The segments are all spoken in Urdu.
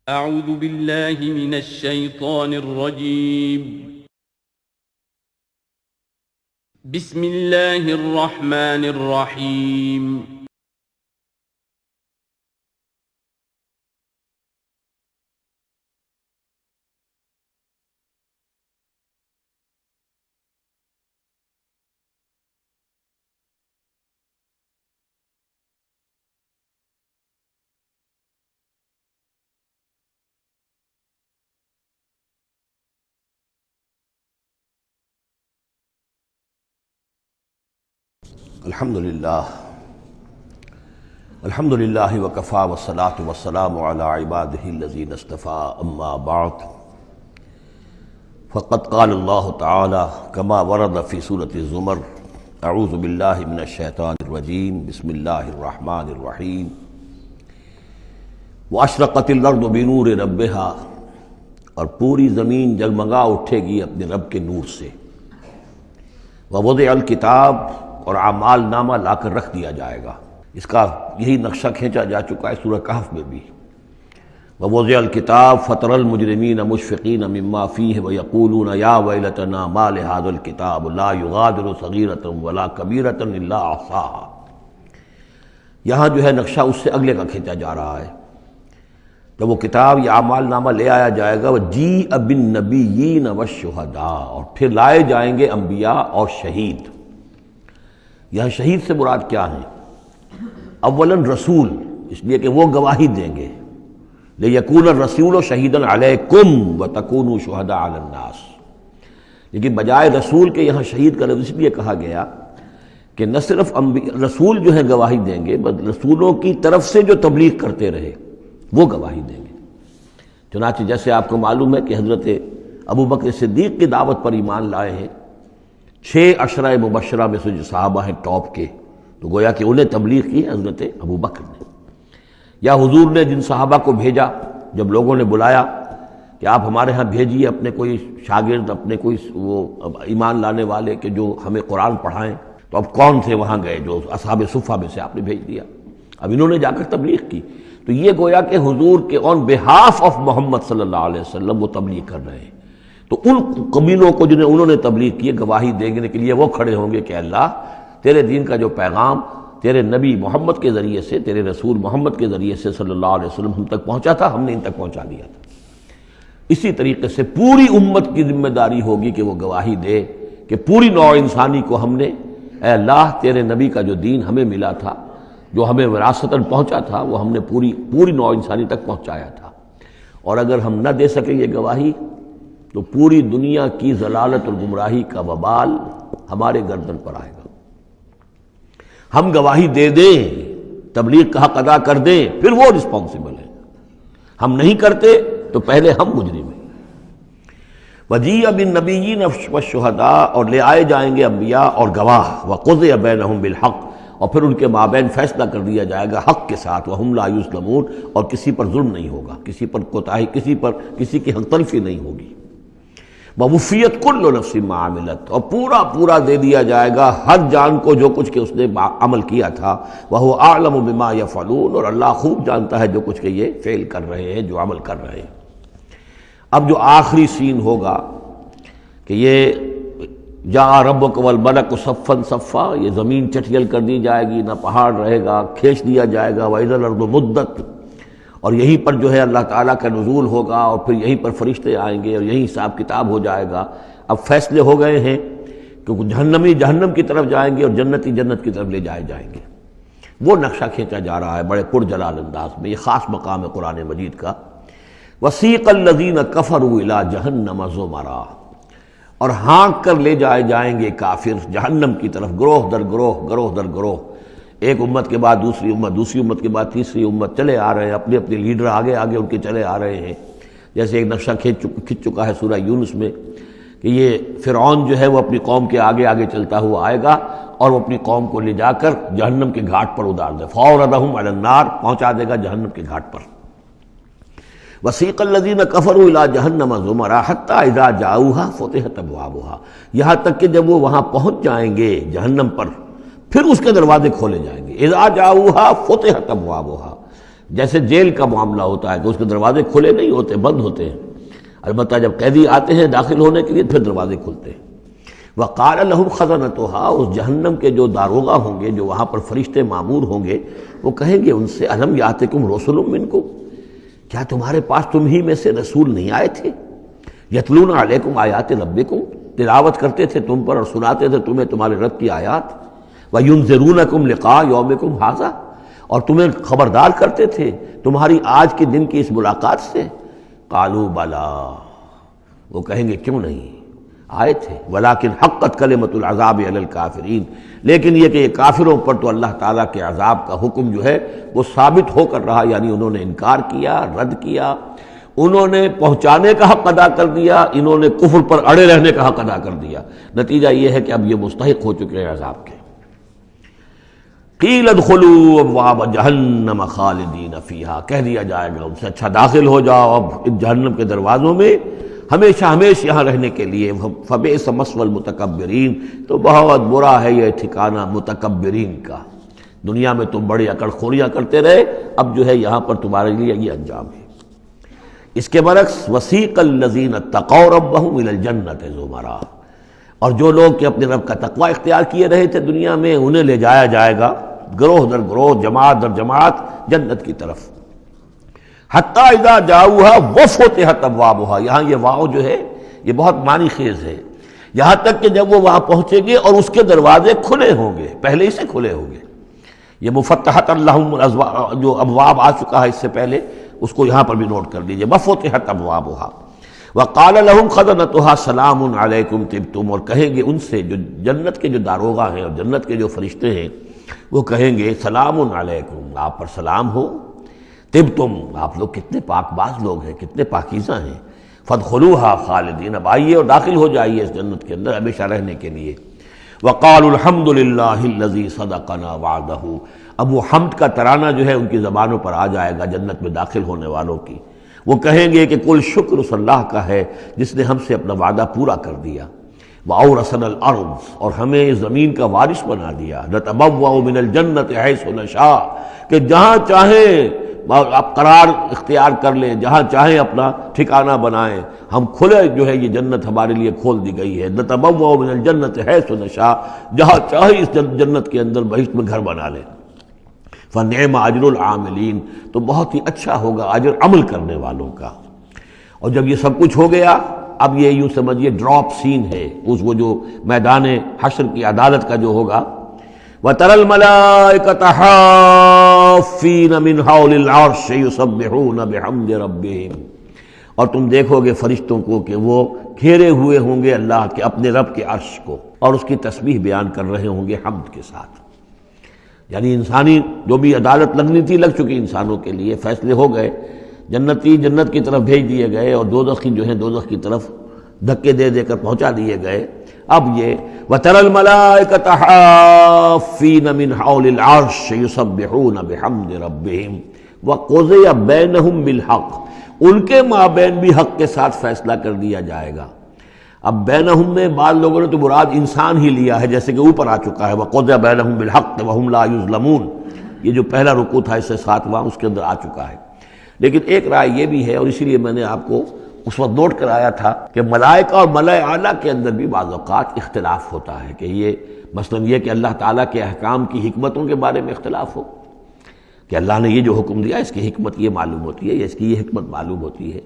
اعوذ باللہ من الشیطان الرجیم بسم اللہ الرحمن الرحیم الحمدللہ وکفی والصلاة والسلام علی عبادہ الذین اصطفیٰ اما بعد فقد قال اللہ تعالی کما ورد فی سورۃ الزمر اعوذ باللہ من الشیطان الرجیم بسم اللہ الرحمن الرحیم واشرقت الارض بنور ربہا، اور پوری زمین جگمگا اٹھے گی اپنے رب کے نور سے، ووضع الکتاب، اور اعمال نامہ لا کر رکھ دیا جائے گا۔ اس کا یہی نقشہ کھینچا جا چکا ہے سورہ کہف میں بھی۔ ووضع الکتاب فتری المجرمین مشفقین مما فیہ ویقولون یا ویلتنا ما لہذا الکتاب لا یغادر صغیرۃ ولا کبیرۃ الا احصاها۔ یہاں جو ہے نقشہ اس سے اگلے کا کھینچا جا رہا ہے۔ جب وہ کتاب یا اعمال نامہ لے آیا جائے گا، وجیء بالنبیین والشہداء، اور پھر لائے جائیں گے انبیاء اور شہید۔ یہاں شہید سے مراد کیا ہیں؟ اولاً رسول، اس لیے کہ وہ گواہی دیں گے، لیکون الرسول شہیدا علیکم وتکونوا شہداء علی الناس۔ لیکن بجائے رسول کے یہاں شہید کا لفظ اس لیے کہا گیا کہ نہ صرف رسول جو ہے گواہی دیں گے، بلکہ رسولوں کی طرف سے جو تبلیغ کرتے رہے وہ گواہی دیں گے۔ چنانچہ جیسے آپ کو معلوم ہے کہ حضرت ابوبکر صدیق کی دعوت پر ایمان لائے ہیں 6 عشرہ مبشرہ میں سے جو صحابہ ہیں ٹاپ کے، تو گویا کہ انہیں تبلیغ کی ہے حضرت ابوبکر نے۔ یا حضور نے جن صحابہ کو بھیجا، جب لوگوں نے بلایا کہ آپ ہمارے ہاں بھیجیے اپنے کوئی شاگرد، اپنے کوئی وہ ایمان لانے والے کہ جو ہمیں قرآن پڑھائیں، تو اب کون تھے وہاں گئے؟ جو اصحاب صفہ میں سے آپ نے بھیج دیا۔ اب انہوں نے جا کر تبلیغ کی، تو یہ گویا کہ حضور کے آن بہاف آف محمد صلی اللہ علیہ وسلم وہ تبلیغ کر رہے ہیں۔ تو ان قبیلوں کو جنہیں انہوں نے تبلیغ کی گواہی دینے کے لیے وہ کھڑے ہوں گے کہ اللہ تیرے دین کا جو پیغام تیرے نبی محمد کے ذریعے سے، تیرے رسول محمد کے ذریعے سے صلی اللہ علیہ وسلم ہم تک پہنچا تھا، ہم نے ان تک پہنچا دیا تھا۔ اسی طریقے سے پوری امت کی ذمہ داری ہوگی کہ وہ گواہی دے کہ پوری نوع انسانی کو ہم نے، اے اللہ تیرے نبی کا جو دین ہمیں ملا تھا، جو ہمیں وراثتاً پہنچا تھا، وہ ہم نے پوری نوع انسانی تک پہنچایا تھا۔ اور اگر ہم نہ دے سکیں یہ گواہی، تو پوری دنیا کی ضلالت اور گمراہی کا وبال ہمارے گردن پر آئے گا۔ ہم گواہی دے دیں، تبلیغ کا حق ادا کر دیں، پھر وہ رسپانسبل ہیں۔ ہم نہیں کرتے تو پہلے ہم مجرم ہیں۔ وجیء بالنبیین والشہداء، اور لے آئے جائیں گے انبیاء اور گواہ، وقضی بینہم بالحق، اور پھر ان کے مابین فیصلہ کر دیا جائے گا حق کے ساتھ، وہم لا یظلمون، اور کسی پر ظلم نہیں ہوگا، کسی پر کوتاہی، کسی کی حق تلفی نہیں ہوگی۔ ووفیت کل نفس ما عملت، اور پورا دے دیا جائے گا ہر جان کو جو کچھ کہ اس نے عمل کیا تھا۔ وہو اعلم بما یفعلون، اور اللہ خوب جانتا ہے جو کچھ کہ یہ فعل کر رہے ہیں، جو عمل کر رہے ہیں۔ اب جو آخری سین ہوگا کہ یہ جاء ربک والملک صفا صفا، یہ زمین چٹیل کر دی جائے گی، نہ پہاڑ رہے گا، کھینچ دیا جائے گا۔ وَإِذَا الْأَرْضُ مُدَّتْ، اور یہیں پر جو ہے اللہ تعالیٰ کا نزول ہوگا، اور پھر یہیں پر فرشتے آئیں گے، اور یہیں حساب کتاب ہو جائے گا۔ اب فیصلے ہو گئے ہیں کہ جہنمی جہنم کی طرف جائیں گے، اور جنتی جنت کی طرف لے جائے جائیں گے۔ وہ نقشہ کھینچا جا رہا ہے بڑے پرجلال انداز میں۔ یہ خاص مقام ہے قرآن مجید کا۔ وَسِيقَ الَّذِينَ كَفَرُوا إِلَىٰ جَهَنَّمَ زُمَرًا، اور ہانک کر لے جائے جائیں گے کافر جہنم کی طرف، گروہ در گروہ، ایک امت کے بعد دوسری امت، دوسری امت کے بعد تیسری امت، چلے آ رہے ہیں، اپنے لیڈر آگے ان کے چلے آ رہے ہیں۔ جیسے ایک نقشہ کھنچ چکا ہے سورہ یونس میں کہ یہ فرعون جو ہے وہ اپنی قوم کے آگے چلتا ہوا آئے گا، اور وہ اپنی قوم کو لے جا کر جہنم کے گھاٹ پر اتار دے، فَأَوْرَدَهُمْ عَلَى النَّارِ، پہنچا دے گا جہنم کے گھاٹ پر۔ وَسِيقَ الَّذِينَ كَفَرُوا إِلَىٰ جَهَنَّمَ زُمَرًا حَتَّىٰ إِذَا جَاءُوهَا فُتِحَتْ أَبْوَابُهَا، یہاں تک کہ جب وہ وہاں پہنچ جائیں گے جہنم پر، پھر اس کے دروازے کھولے جائیں گے۔ اذا جاؤہا فتحت ابوابہا، جیسے جیل کا معاملہ ہوتا ہے کہ اس کے دروازے کھلے نہیں ہوتے، بند ہوتے ہیں، البتہ جب قیدی آتے ہیں داخل ہونے کے لیے پھر دروازے کھلتے ہیں۔ وقال لهم خزنتها، اس جہنم کے جو داروغہ ہوں گے، جو وہاں پر فرشتے مامور ہوں گے، وہ کہیں گے ان سے الم یاتکم رسل منکم، کیا تمہارے پاس تم ہی میں سے رسول نہیں آئے تھے؟ یتلون علیکم آیات ربکم، تلاوت کرتے تھے تم پر اور سناتے تھے تمہیں تمہارے رب کی آیات، وینذرونکم لقاء یومکم ھذا، اور تمہیں خبردار کرتے تھے تمہاری آج کے دن کی اس ملاقات سے۔ قالوا بلا، وہ کہیں گے کیوں نہیں، آئے تھے، ولیکن حقت کلمۃ العذاب علی الکافرین، لیکن یہ کہ یہ کافروں پر تو اللہ تعالیٰ کے عذاب کا حکم جو ہے وہ ثابت ہو کر رہا، یعنی انہوں نے انکار کیا، رد کیا، انہوں نے پہنچانے کا حق ادا کر دیا، انہوں نے کفر پر اڑے رہنے کا حق ادا کر دیا، نتیجہ یہ ہے کہ اب یہ مستحق ہو چکے ہیں عذاب کے۔ قیل ادخلوا ابواب جہنم خالدین فیہا، کہہ دیا جائے گا ان سے اچھا داخل ہو جاؤ اب ان جہنم کے دروازوں میں ہمیشہ ہمیشہ یہاں رہنے کے لیے، فبئس مثوى المتکبرین، تو بہت برا ہے یہ ٹھکانہ متکبرین کا، دنیا میں تم بڑی اکڑ خوریاں کرتے رہے، اب جو ہے یہاں پر تمہارے لیے یہ انجام ہے۔ اس کے برعکس وسیق الذین اتقوا ربهم الى الجنۃ زمرا، اور جو لوگ کہ اپنے رب کا تقوی اختیار کیے رہے تھے دنیا میں، انہیں لے جایا جائے گا گروہ در گروہ، جماعت در جماعت جنت کی طرف۔ حتی اذا جاؤها وفتحت ابوابها، یہاں یہ واو جو ہے یہ بہت معنی خیز ہے، یہاں تک کہ جب وہ وہاں پہنچیں گے اور اس کے دروازے کھلے ہوں گے، پہلے ہی سے کھلے ہوں گے، یہ مفتحت اللہم جو ابواب آ چکا ہے اس سے پہلے، اس کو یہاں پر بھی نوٹ کر دیجئے، وفتحت ابوابها وقال لهم خزنتها سلام علیکم طبتم، اور کہیں گے ان سے جو جنت کے جو داروغہ ہیں اور جنت کے جو فرشتے ہیں، وہ کہیں گے سلام علیکم، آپ پر سلام ہو، طبتم، آپ لوگ کتنے پاک باز لوگ ہیں، کتنے پاکیزہ ہیں، فادخلوها خالدین، اب آئیے اور داخل ہو جائیے اس جنت کے اندر ہمیشہ رہنے کے لیے۔ وقالوا الحمد للہ الذی صدقنا وعدہ، اب وہ حمد کا ترانہ جو ہے ان کی زبانوں پر آ جائے گا جنت میں داخل ہونے والوں کی، وہ کہیں گے کہ کل شکر اس اللہ کا ہے جس نے ہم سے اپنا وعدہ پورا کر دیا، وَأَوْرَثَنَا الْأَرْضَ، اور ہمیں اس زمین کا وارث بنا دیا، نَتَبَوَّأُ مِنَ الْجَنَّةِ حَيْثُ نَشَاءُ، کہ جہاں چاہیں آپ قرار اختیار کر لیں، جہاں چاہیں اپنا ٹھکانہ بنائیں، ہم کھلے جو ہے یہ جنت ہمارے لیے کھول دی گئی ہے، نَتَبَوَّأُ مِنَ الْجَنَّةِ حَيْثُ نَشَاءُ، جہاں چاہیں اس جنت کے اندر بہشت میں گھر بنا لیں۔ فَنِعْمَ أَجْرُ الْعَامِلِينَ، تو بہت ہی اچھا ہوگا اجر عمل کرنے والوں کا۔ اور جب یہ سب کچھ ہو گیا، اب یہ یوں سمجھیے ڈراپ سین ہے، اس وہ جو میدان حشر کی عدالت کا جو ہوگا، وَتَرَى الْمَلَائِكَةَ حَافِّينَ مِنْ حَوْلِ الْعَرْشِ يُسَبِّحُونَ بِحَمْدِ رَبِّهِمْ، اور تم دیکھو گے فرشتوں کو کہ وہ گھیرے ہوئے ہوں گے اللہ کے اپنے رب کے عرش کو، اور اس کی تسبیح بیان کر رہے ہوں گے حمد کے ساتھ۔ یعنی انسانی جو بھی عدالت لگنی تھی لگ چکی، انسانوں کے لیے فیصلے ہو گئے، جنتی جنت کی طرف بھیج دیے گئے اور دوزخی جو ہیں دوزخ کی طرف دھکے دے دے کر پہنچا دیے گئے۔ اب یہ وَتَرَى الْمَلَائِكَةَ حَافِّينَ مِنْ حَوْلِ الْعَرْشِ يُسَبِّحُونَ بِحَمْدِ رَبِّهِمْ وَقُضِيَ بَيْنَهُمْ بِالْحَقِّ، ان کے مابین بھی حق کے ساتھ فیصلہ کر دیا جائے گا۔ اب بینہم میں بعض لوگوں نے تو مراد انسان ہی لیا ہے، جیسے کہ اوپر آ چکا ہے وَقُضِيَ بَيْنَهُمْ بِالْحَقِّ وَهُمْ لَا يُظْلَمُونَ، یہ جو پہلا رکوع تھا اس سے 7واں اس کے اندر آ چکا ہے۔ لیکن ایک رائے یہ بھی ہے، اور اسی لیے میں نے آپ کو اس وقت نوٹ کرایا تھا کہ ملائکہ اور ملائے اعلیٰ کے اندر بھی بعض اوقات اختلاف ہوتا ہے، کہ یہ مثلا یہ کہ اللہ تعالیٰ کے احکام کی حکمتوں کے بارے میں اختلاف ہو، کہ اللہ نے یہ جو حکم دیا اس کی حکمت یہ معلوم ہوتی ہے یا اس کی یہ حکمت معلوم ہوتی ہے،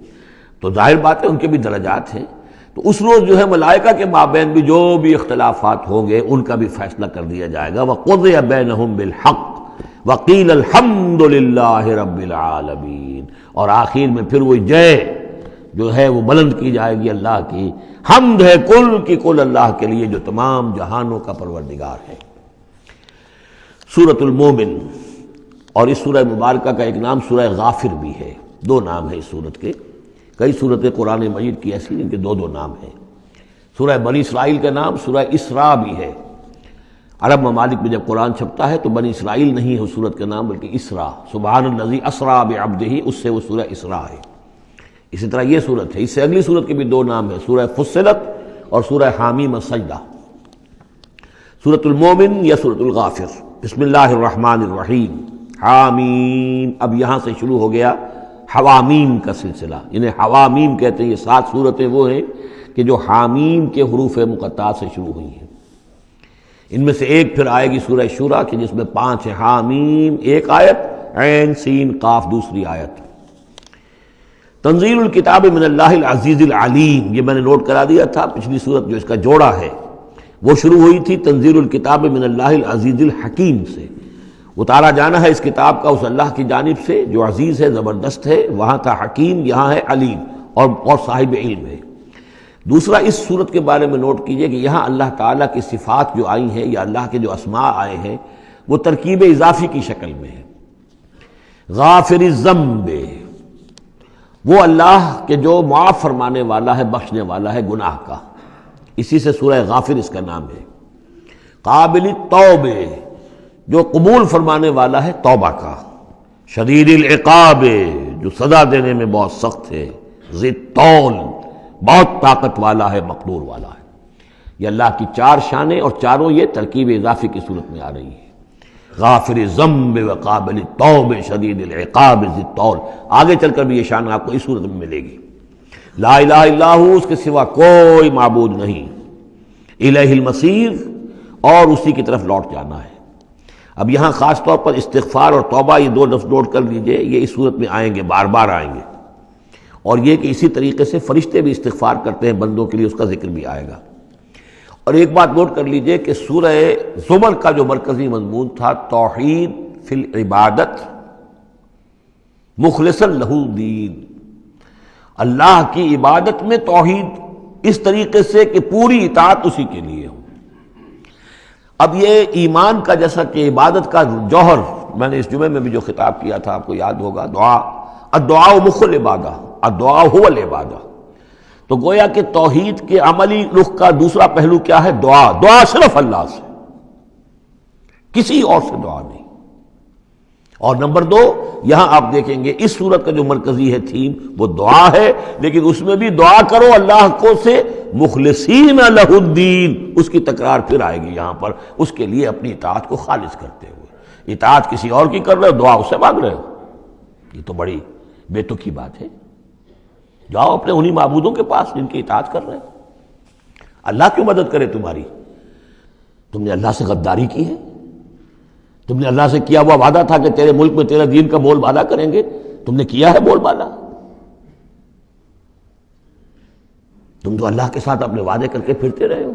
تو ظاہر بات ہے ان کے بھی درجات ہیں، تو اس روز جو ہے ملائکہ کے مابین بھی جو بھی اختلافات ہوں گے ان کا بھی فیصلہ کر دیا جائے گا۔ وَقُضِيَ بَيْنَهُمْ بِالْحَقِّ وَقِيلَ الْحَمْدُ لِلَّهِ رَبِّ الْعَالَمِينَ، اور آخر میں پھر وہ جے جو ہے وہ بلند کی جائے گی اللہ کی، حمد ہے کل کی کل اللہ کے لیے جو تمام جہانوں کا پروردگار ہے۔ سورۃ المومن، اور اس سورہ مبارکہ کا ایک نام سورہ غافر بھی ہے، دو نام ہیں اس سورت کے، کئی سورتیں قرآن مجید کی ایسی ان کے دو نام ہیں۔ سورہ بنی اسرائیل کا نام سورہ اسراء بھی ہے، عرب ممالک میں جب قرآن چھپتا ہے تو بنی اسرائیل نہیں ہے اس سورت کا نام بلکہ اسراء، سبحان الذی اسریٰ بعبدہ، اس سے وہ سورہ اسراء ہے۔ اسی طرح یہ سورت ہے، اس سے اگلی سورت کے بھی دو نام ہیں، سورہ فصلت اور سورہ حامیم السجدہ، سورۃ المومن یا سورۃ الغافر۔ بسم اللہ الرحمن الرحیم، حامیم، اب یہاں سے شروع ہو گیا حوامیم کا سلسلہ، انہیں حوامیم کہتے ہیں۔ یہ 7 صورتیں وہ ہیں کہ جو حامیم کے حروف مقطعات سے شروع ہوئی ہیں۔ ان میں سے ایک پھر آئے گی سورہ شورى کہ جس میں 5 ہیں، حامیم ایک آیت، عین سین قاف دوسری آیت۔ تنزیل الکتاب من اللہ العزیز العلیم، یہ میں نے نوٹ کرا دیا تھا، پچھلی صورت جو اس کا جوڑا ہے وہ شروع ہوئی تھی تنزیل الکتاب من اللہ العزیز الحکیم سے، اتارا جانا ہے اس کتاب کا اس اللہ کی جانب سے جو عزیز ہے، زبردست ہے، وہاں تھا حکیم، یہاں ہے علیم اور صاحب علم ہے۔ دوسرا اس صورت کے بارے میں نوٹ کیجئے کہ یہاں اللہ تعالیٰ کی صفات جو آئی ہیں یا اللہ کے جو اسماء آئے ہیں وہ ترکیب اضافی کی شکل میں ہے۔ غافر الذنب، وہ اللہ کہ جو معاف فرمانے والا ہے، بخشنے والا ہے گناہ کا، اسی سے سورہ غافر اس کا نام ہے۔ قابل التوب، جو قبول فرمانے والا ہے توبہ کا۔ شدید العقاب، جو سزا دینے میں بہت سخت ہے۔ ذی الطول، بہت طاقت والا ہے، مقدور والا ہے۔ یہ اللہ کی 4 شانیں اور چاروں یہ ترکیب اضافی کی صورت میں آ رہی ہے۔ غافر الذنب وقابل التوب شدید العقاب ذی الطول، آگے چل کر بھی یہ شان آپ کو اس صورت میں ملے گی۔ لا الہ الا ہو، اس کے سوا کوئی معبود نہیں۔ الیہ المصیر، اور اسی کی طرف لوٹ جانا ہے۔ اب یہاں خاص طور پر استغفار اور توبہ، یہ 2 لفظ نوٹ کر لیجئے، یہ اس صورت میں آئیں گے، بار بار آئیں گے، اور یہ کہ اسی طریقے سے فرشتے بھی استغفار کرتے ہیں بندوں کے لیے، اس کا ذکر بھی آئے گا۔ اور ایک بات نوٹ کر لیجئے کہ سورہ زمر کا جو مرکزی مضمون تھا توحید فی العبادت مخلصا لہ الدین، اللہ کی عبادت میں توحید اس طریقے سے کہ پوری اطاعت اسی کے لیے ہو۔ اب یہ ایمان کا جیسا کہ عبادت کا جوہر، میں نے اس جمعے میں بھی جو خطاب کیا تھا آپ کو یاد ہوگا، دعا، الدعاء مخ العبادہ، الدعاء هو العبادہ، تو گویا کہ توحید کے عملی رخ کا دوسرا پہلو کیا ہے؟ دعا۔ دعا صرف اللہ سے، کسی اور سے دعا نہیں۔ اور نمبر 2، یہاں آپ دیکھیں گے اس صورت کا جو مرکزی ہے تھیم وہ دعا ہے، لیکن اس میں بھی دعا کرو اللہ کو سے مخلصین لہ الدین، اس کی تکرار پھر آئے گی یہاں پر، اس کے لیے اپنی اطاعت کو خالص کرتے ہوئے۔ اطاعت کسی اور کی کر رہے ہو، دعا اس سے مانگ رہے ہو، یہ تو بڑی بے تکی بات ہے۔ جاؤ اپنے انہی معبودوں کے پاس جن کی اطاعت کر رہے ہو۔ اللہ کیوں مدد کرے تمہاری؟ تم نے اللہ سے غداری کی ہے، تم نے اللہ سے کیا ہوا وعدہ تھا کہ تیرے ملک میں تیرے دین کا بول بالا کریں گے، تم نے کیا ہے بول بالا؟ تم تو اللہ کے ساتھ اپنے وعدے کر کے پھرتے رہے ہو،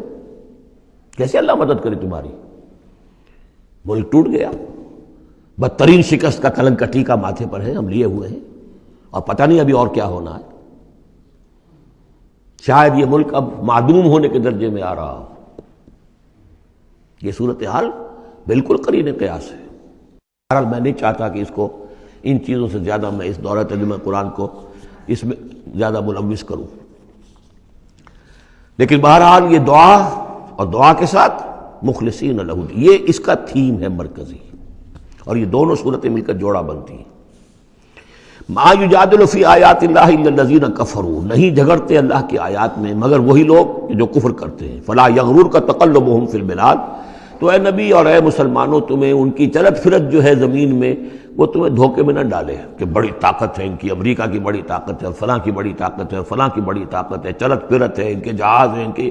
کیسے اللہ مدد کرے تمہاری؟ ملک ٹوٹ گیا، بدترین شکست کا کلنک کا ٹیکہ ماتھے پر ہے، ہم لیے ہوئے ہیں، اور پتہ نہیں ابھی اور کیا ہونا ہے۔ شاید یہ ملک اب معدوم ہونے کے درجے میں آ رہا ہو۔ یہ صورتحال بالکل قرین قیاس ہے۔ بہرحال میں نہیں چاہتا کہ اس کو ان چیزوں سے زیادہ میں اس دورہ ترجمہ قرآن کو اس میں زیادہ ملوث کروں، لیکن بہرحال یہ دعا اور دعا کے ساتھ مخلصین لہ الدین، یہ اس کا تھیم ہے مرکزی، اور یہ دونوں صورتیں مل کر جوڑا بنتی ہیں۔ ما یجادل فی آیات اللہ الا الذین کفروا، نہیں جھگڑتے اللہ کی آیات میں مگر وہی لوگ جو کفر کرتے ہیں۔ فلا یغررک تقلبهم فی البلاد، تو اے نبی اور اے مسلمانوں تمہیں ان کی چلت پھرت جو ہے زمین میں وہ تمہیں دھوکے میں نہ ڈالے کہ بڑی طاقت ہے ان کی، امریکہ کی بڑی طاقت ہے، فلاں کی بڑی طاقت ہے، فلاں کی بڑی طاقت ہے، چلت پھرت ہے، ان کے جہاز ہیں، ان کے،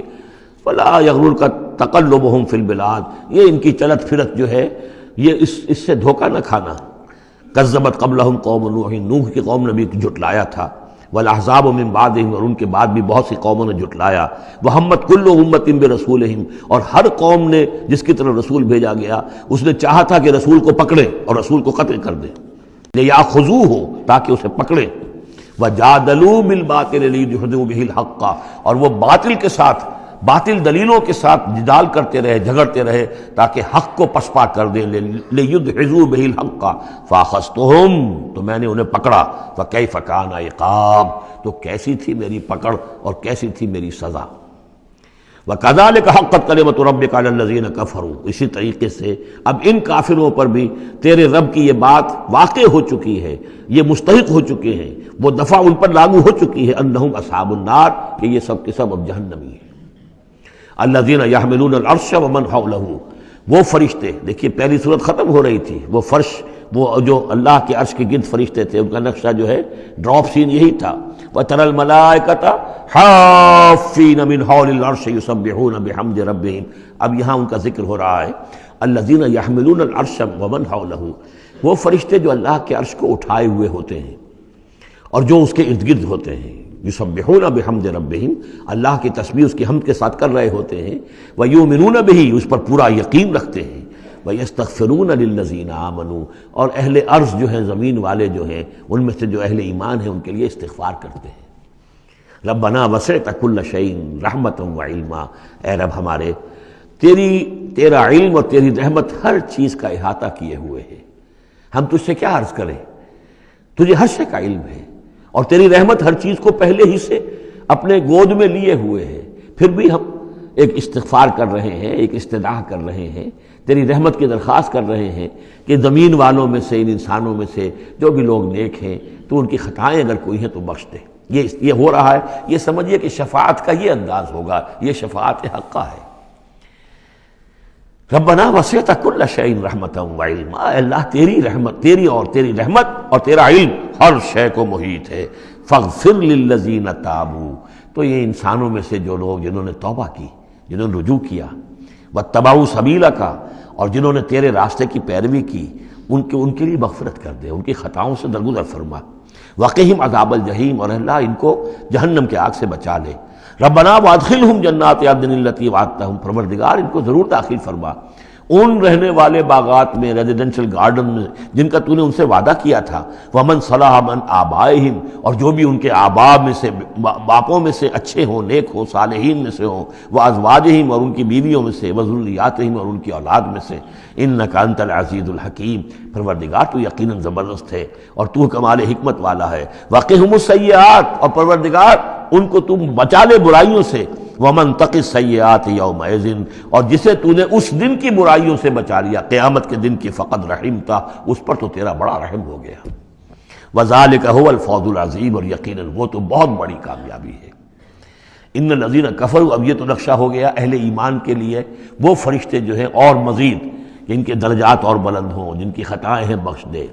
فلا یغررک تقلبهم فی البلاد، یہ ان کی چلت پھرت جو ہے یہ اس سے دھوکہ نہ کھانا۔ کذبت قبلہم قوم نوح، نوح کی قوم نے بھی جھٹلایا تھا، والاحزاب من بعدہم، اور ان کے بعد بھی بہت سی قوموں نے جھٹلایا، وہمت کل امت برسولہم، اور ہر قوم نے جس کی طرف رسول بھیجا گیا اس نے چاہا تھا کہ رسول کو پکڑے اور رسول کو قتل کر دے، لیاخذوہ، تاکہ اسے پکڑے، وجادلوا بالباطل لیدحضوا بہ الحق، اور وہ باطل کے ساتھ، باطل دلیلوں کے ساتھ جدال کرتے رہے، جھگڑتے رہے تاکہ حق کو پسپا کر دیں، لیدحضوا بہ الحق، فاخذتہم، تو میں نے انہیں پکڑا، فکیف کان عقاب، تو کیسی تھی میری پکڑ اور کیسی تھی میری سزا۔ وَكَذَلِكَ حَقَّتْ كَلِمَةُ رَبِّكَ عَلَى الَّذِينَ كَفَرُوا، اسی طریقے سے اب ان کافروں پر بھی تیرے رب کی یہ بات واقع ہو چکی ہے، یہ مستحق ہو چکے ہیں، وہ دفعہ ان پر لاگو ہو چکی ہے، انہم اصحاب النار، کہ یہ سب کے سب اب جہنمی ہیں۔ الذین یحملون العرش ومن حولہ، وہ فرشتے، دیکھیے پہلی صورت ختم ہو رہی تھی، وہ فرش وہ جو اللہ کے عرش کے گرد فرشتے تھے ان کا نقشہ جو ہے ڈراپ سین یہی تھا. وَتَرَى الْمَلَائِكَةَ حَافِّينَ مِنْ حَوْلِ الْعَرْشِ يُسَبِّحُونَ بِحَمْدِ رَبِّهِمْ. اب یہاں ان کا ذکر ہو رہا ہے الَّذِينَ يَحْمِلُونَ الْعَرْشَ وَمَنْ حَوْلَهُ، وہ فرشتے جو اللہ کے عرش کو اٹھائے ہوئے ہوتے ہیں اور جو اس کے ارد گرد ہوتے ہیں. یسبحون بحمد ربہم، اللہ کی تسبیح اس کی حمد کے ساتھ کر رہے ہوتے ہیں. ویؤمنون بہ، اس پر پورا یقین رکھتے ہیں. ویستغفرون للذین آمنوا، اور اہل ارض جو ہیں، زمین والے جو ہیں، ان میں سے جو اہل ایمان ہیں ان کے لیے استغفار کرتے ہیں. ربنا وسعت کل شیء رحمتا وعلما، اے رب ہمارے تیرا علم اور تیری رحمت ہر چیز کا احاطہ کیے ہوئے ہے. ہم تجھ سے کیا عرض کریں، تجھے ہر شے کا علم ہے اور تیری رحمت ہر چیز کو پہلے ہی سے اپنے گود میں لیے ہوئے ہے. پھر بھی ہم ایک استغفار کر رہے ہیں، ایک استدعا کر رہے ہیں، تیری رحمت کی درخواست کر رہے ہیں کہ زمین والوں میں سے، ان انسانوں میں سے جو بھی لوگ نیک ہیں تو ان کی خطائیں اگر کوئی ہیں تو بخش دے. یہ ہو رہا ہے، یہ سمجھیے کہ شفاعت کا یہ انداز ہوگا، یہ شفاعت حقہ ہے. ربنا وسعت کل شیء رحمتا وعلما، اللہ تیری رحمت، تیری رحمت اور تیرا علم ہر شے کو محیط ہے. فاغفر للذین تابوا، تو یہ انسانوں میں سے جو لوگ جنہوں نے توبہ کی، جنہوں نے رجوع کیا، واتبعوا سبیلک، اور جنہوں نے تیرے راستے کی پیروی کی، ان کے لیے مغفرت کر دے، ان کی خطاؤں سے درگزر فرما. وقہم عذاب الجحیم، اور اللہ ان کو جہنم کے آگ سے بچا لے. ربنا وادخلہم جنات عدن التی وعدتہم، پروردگار ان کو ضرور داخل فرما ان رہنے والے باغات میں، ریزیڈنشل گارڈن میں جن کا تو نے ان سے وعدہ کیا تھا. ومن صلح من آبائہم، اور جو بھی ان کے آباء میں سے، باپوں میں سے اچھے ہوں، نیک ہوں، صالحین میں سے ہوں. وازواجہم، اور ان کی بیویوں میں سے. وذریاتہم، اور ان کی اولاد میں سے. انک انت العزیز الحکیم، پروردگار تو یقیناً زبردست ہے اور تو کمال حکمت والا ہے. وقہم السیئات، اور پروردگار ان کو تم بچا لے برائیوں سے. ومن تق السیئات یومئذ، اور جسے تو نے اس دن کی برائیوں سے بچا لیا، قیامت کے دن کی، فقد رحمتا، اس پر تو تیرا بڑا رحم ہو گیا. وذالک هو الفوز العظیم، اور یقیناً وہ تو بہت بڑی کامیابی ہے. ان الذین کفروا، اب یہ تو نقشہ ہو گیا اہل ایمان کے لیے وہ فرشتے جو ہیں اور مزید جن کے درجات اور بلند ہوں، جن کی خطائیں ہیں بخش دے.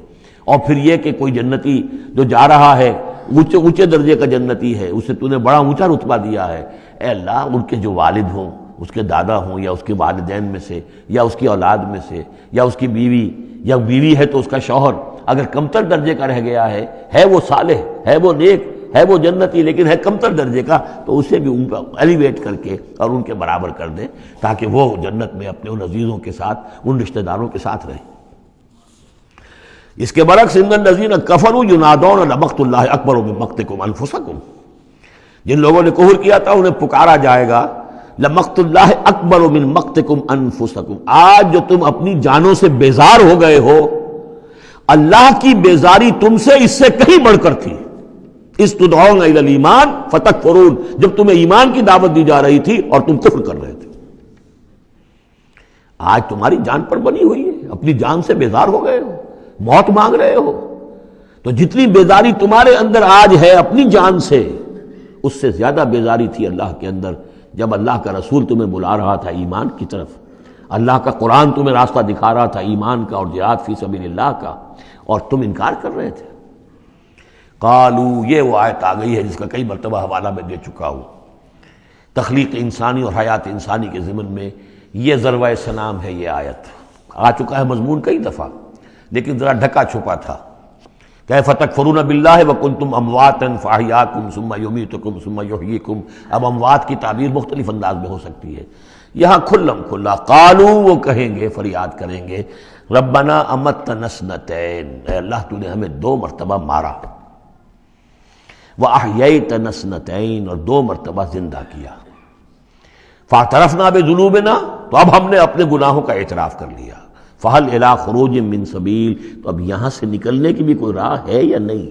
اور پھر یہ کہ کوئی جنتی جو جا رہا ہے اونچے درجے کا جنتی ہے، اسے تو نے بڑا اونچا رتبہ دیا ہے. اے اللہ ان کے جو والد ہوں، اس کے دادا ہوں، یا اس کے والدین میں سے، یا اس کی اولاد میں سے، یا اس کی بیوی، یا بیوی ہے تو اس کا شوہر اگر کمتر درجے کا رہ گیا ہے وہ صالح، ہے وہ نیک، ہے وہ جنتی، لیکن ہے کمتر درجے کا، تو اسے بھی ان کا ایلیویٹ کر کے اور ان کے برابر کر دیں تاکہ وہ جنت میں اپنے ان عزیزوں کے ساتھ، ان رشتہ داروں کے ساتھ رہیں. اس کے برعکس ان الذین کفروا ینادون لمقت اللہ اکبر من مقتکم انفسکم، جن لوگوں نے کفر کیا تھا انہیں پکارا جائے گا لمقت اللہ اکبر من مقتکم انفسکم، آج جو تم اپنی جانوں سے بیزار ہو گئے ہو، اللہ کی بیزاری تم سے اس سے کہیں بڑھ کر تھی. اس تدعون الی الایمان فتکفرون، جب تمہیں ایمان کی دعوت دی جا رہی تھی اور تم کفر کر رہے تھے. آج تمہاری جان پر بنی ہوئی ہے، اپنی جان سے بیزار ہو گئے ہو، موت مانگ رہے ہو. تو جتنی بیزاری تمہارے اندر آج ہے اپنی جان سے، اس سے زیادہ بیزاری تھی اللہ کے اندر جب اللہ کا رسول تمہیں بلا رہا تھا ایمان کی طرف، اللہ کا قرآن تمہیں راستہ دکھا رہا تھا ایمان کا اور جہاد فی سبیل اللہ کا، اور تم انکار کر رہے تھے. قالو، یہ وہ آیت آ گئی ہے جس کا کئی مرتبہ حوالہ میں دے چکا ہوں. تخلیق انسانی اور حیات انسانی کے ضمن میں یہ ذروۂ سنام ہے. یہ آیت آ چکا ہے مضمون کئی دفعہ، لیکن ذرا ڈھکا چھپا تھا. کیف تکفرون باللہ وکنتم امواتا فاحیاکم ثم یمیتکم ثم یحییکم. اب اموات کی تعبیر مختلف انداز میں ہو سکتی ہے، یہاں کھلم کھلا قالو، وہ کہیں گے، فریاد کریں گے، ربنا امتنا اثنتین، اے اللہ تو نے ہمیں 2 مرتبہ مارا، وَأَحْيَيْتَنَا اثْنَتَيْنِ، اور 2 مرتبہ زندہ کیا. فَاعْتَرَفْنَا بِذُنُوبِنَا، تو اب ہم نے اپنے گناہوں کا اعتراف کر لیا. فَهَلْ إِلَىٰ خُرُوجٍ مِّن سَبِيلٍ، تو اب یہاں سے نکلنے کی بھی کوئی راہ ہے یا نہیں؟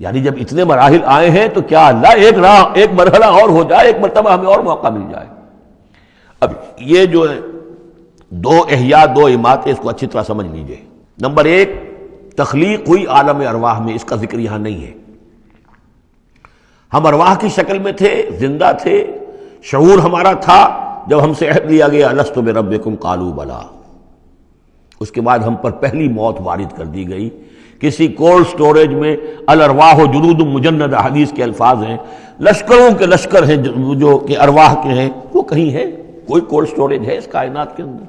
یعنی جب اتنے مراحل آئے ہیں تو کیا اللہ ایک راہ، ایک مرحلہ اور ہو جائے، ایک مرتبہ ہمیں اور موقع مل جائے. اب یہ جو ہے 2 احیاء 2 اماتیں، اس کو اچھی طرح سمجھ لیجئے. نمبر 1، تخلیق ہوئی عالم ارواح میں، اس کا ذکر یہاں نہیں ہے. ہم ارواح کی شکل میں تھے، زندہ تھے، شعور ہمارا تھا. جب ہم سے عہد لیا گیا الست بربکم قالوا بلا، اس کے بعد ہم پر پہلی موت وارد کر دی گئی، کسی کولڈ سٹوریج میں، الارواح جنود مجندہ حدیث کے الفاظ ہیں، لشکروں کے لشکر ہیں جو کہ ارواح کے ہیں، وہ کہیں ہے؟ کوئی کولڈ سٹوریج ہے اس کائنات کے اندر؟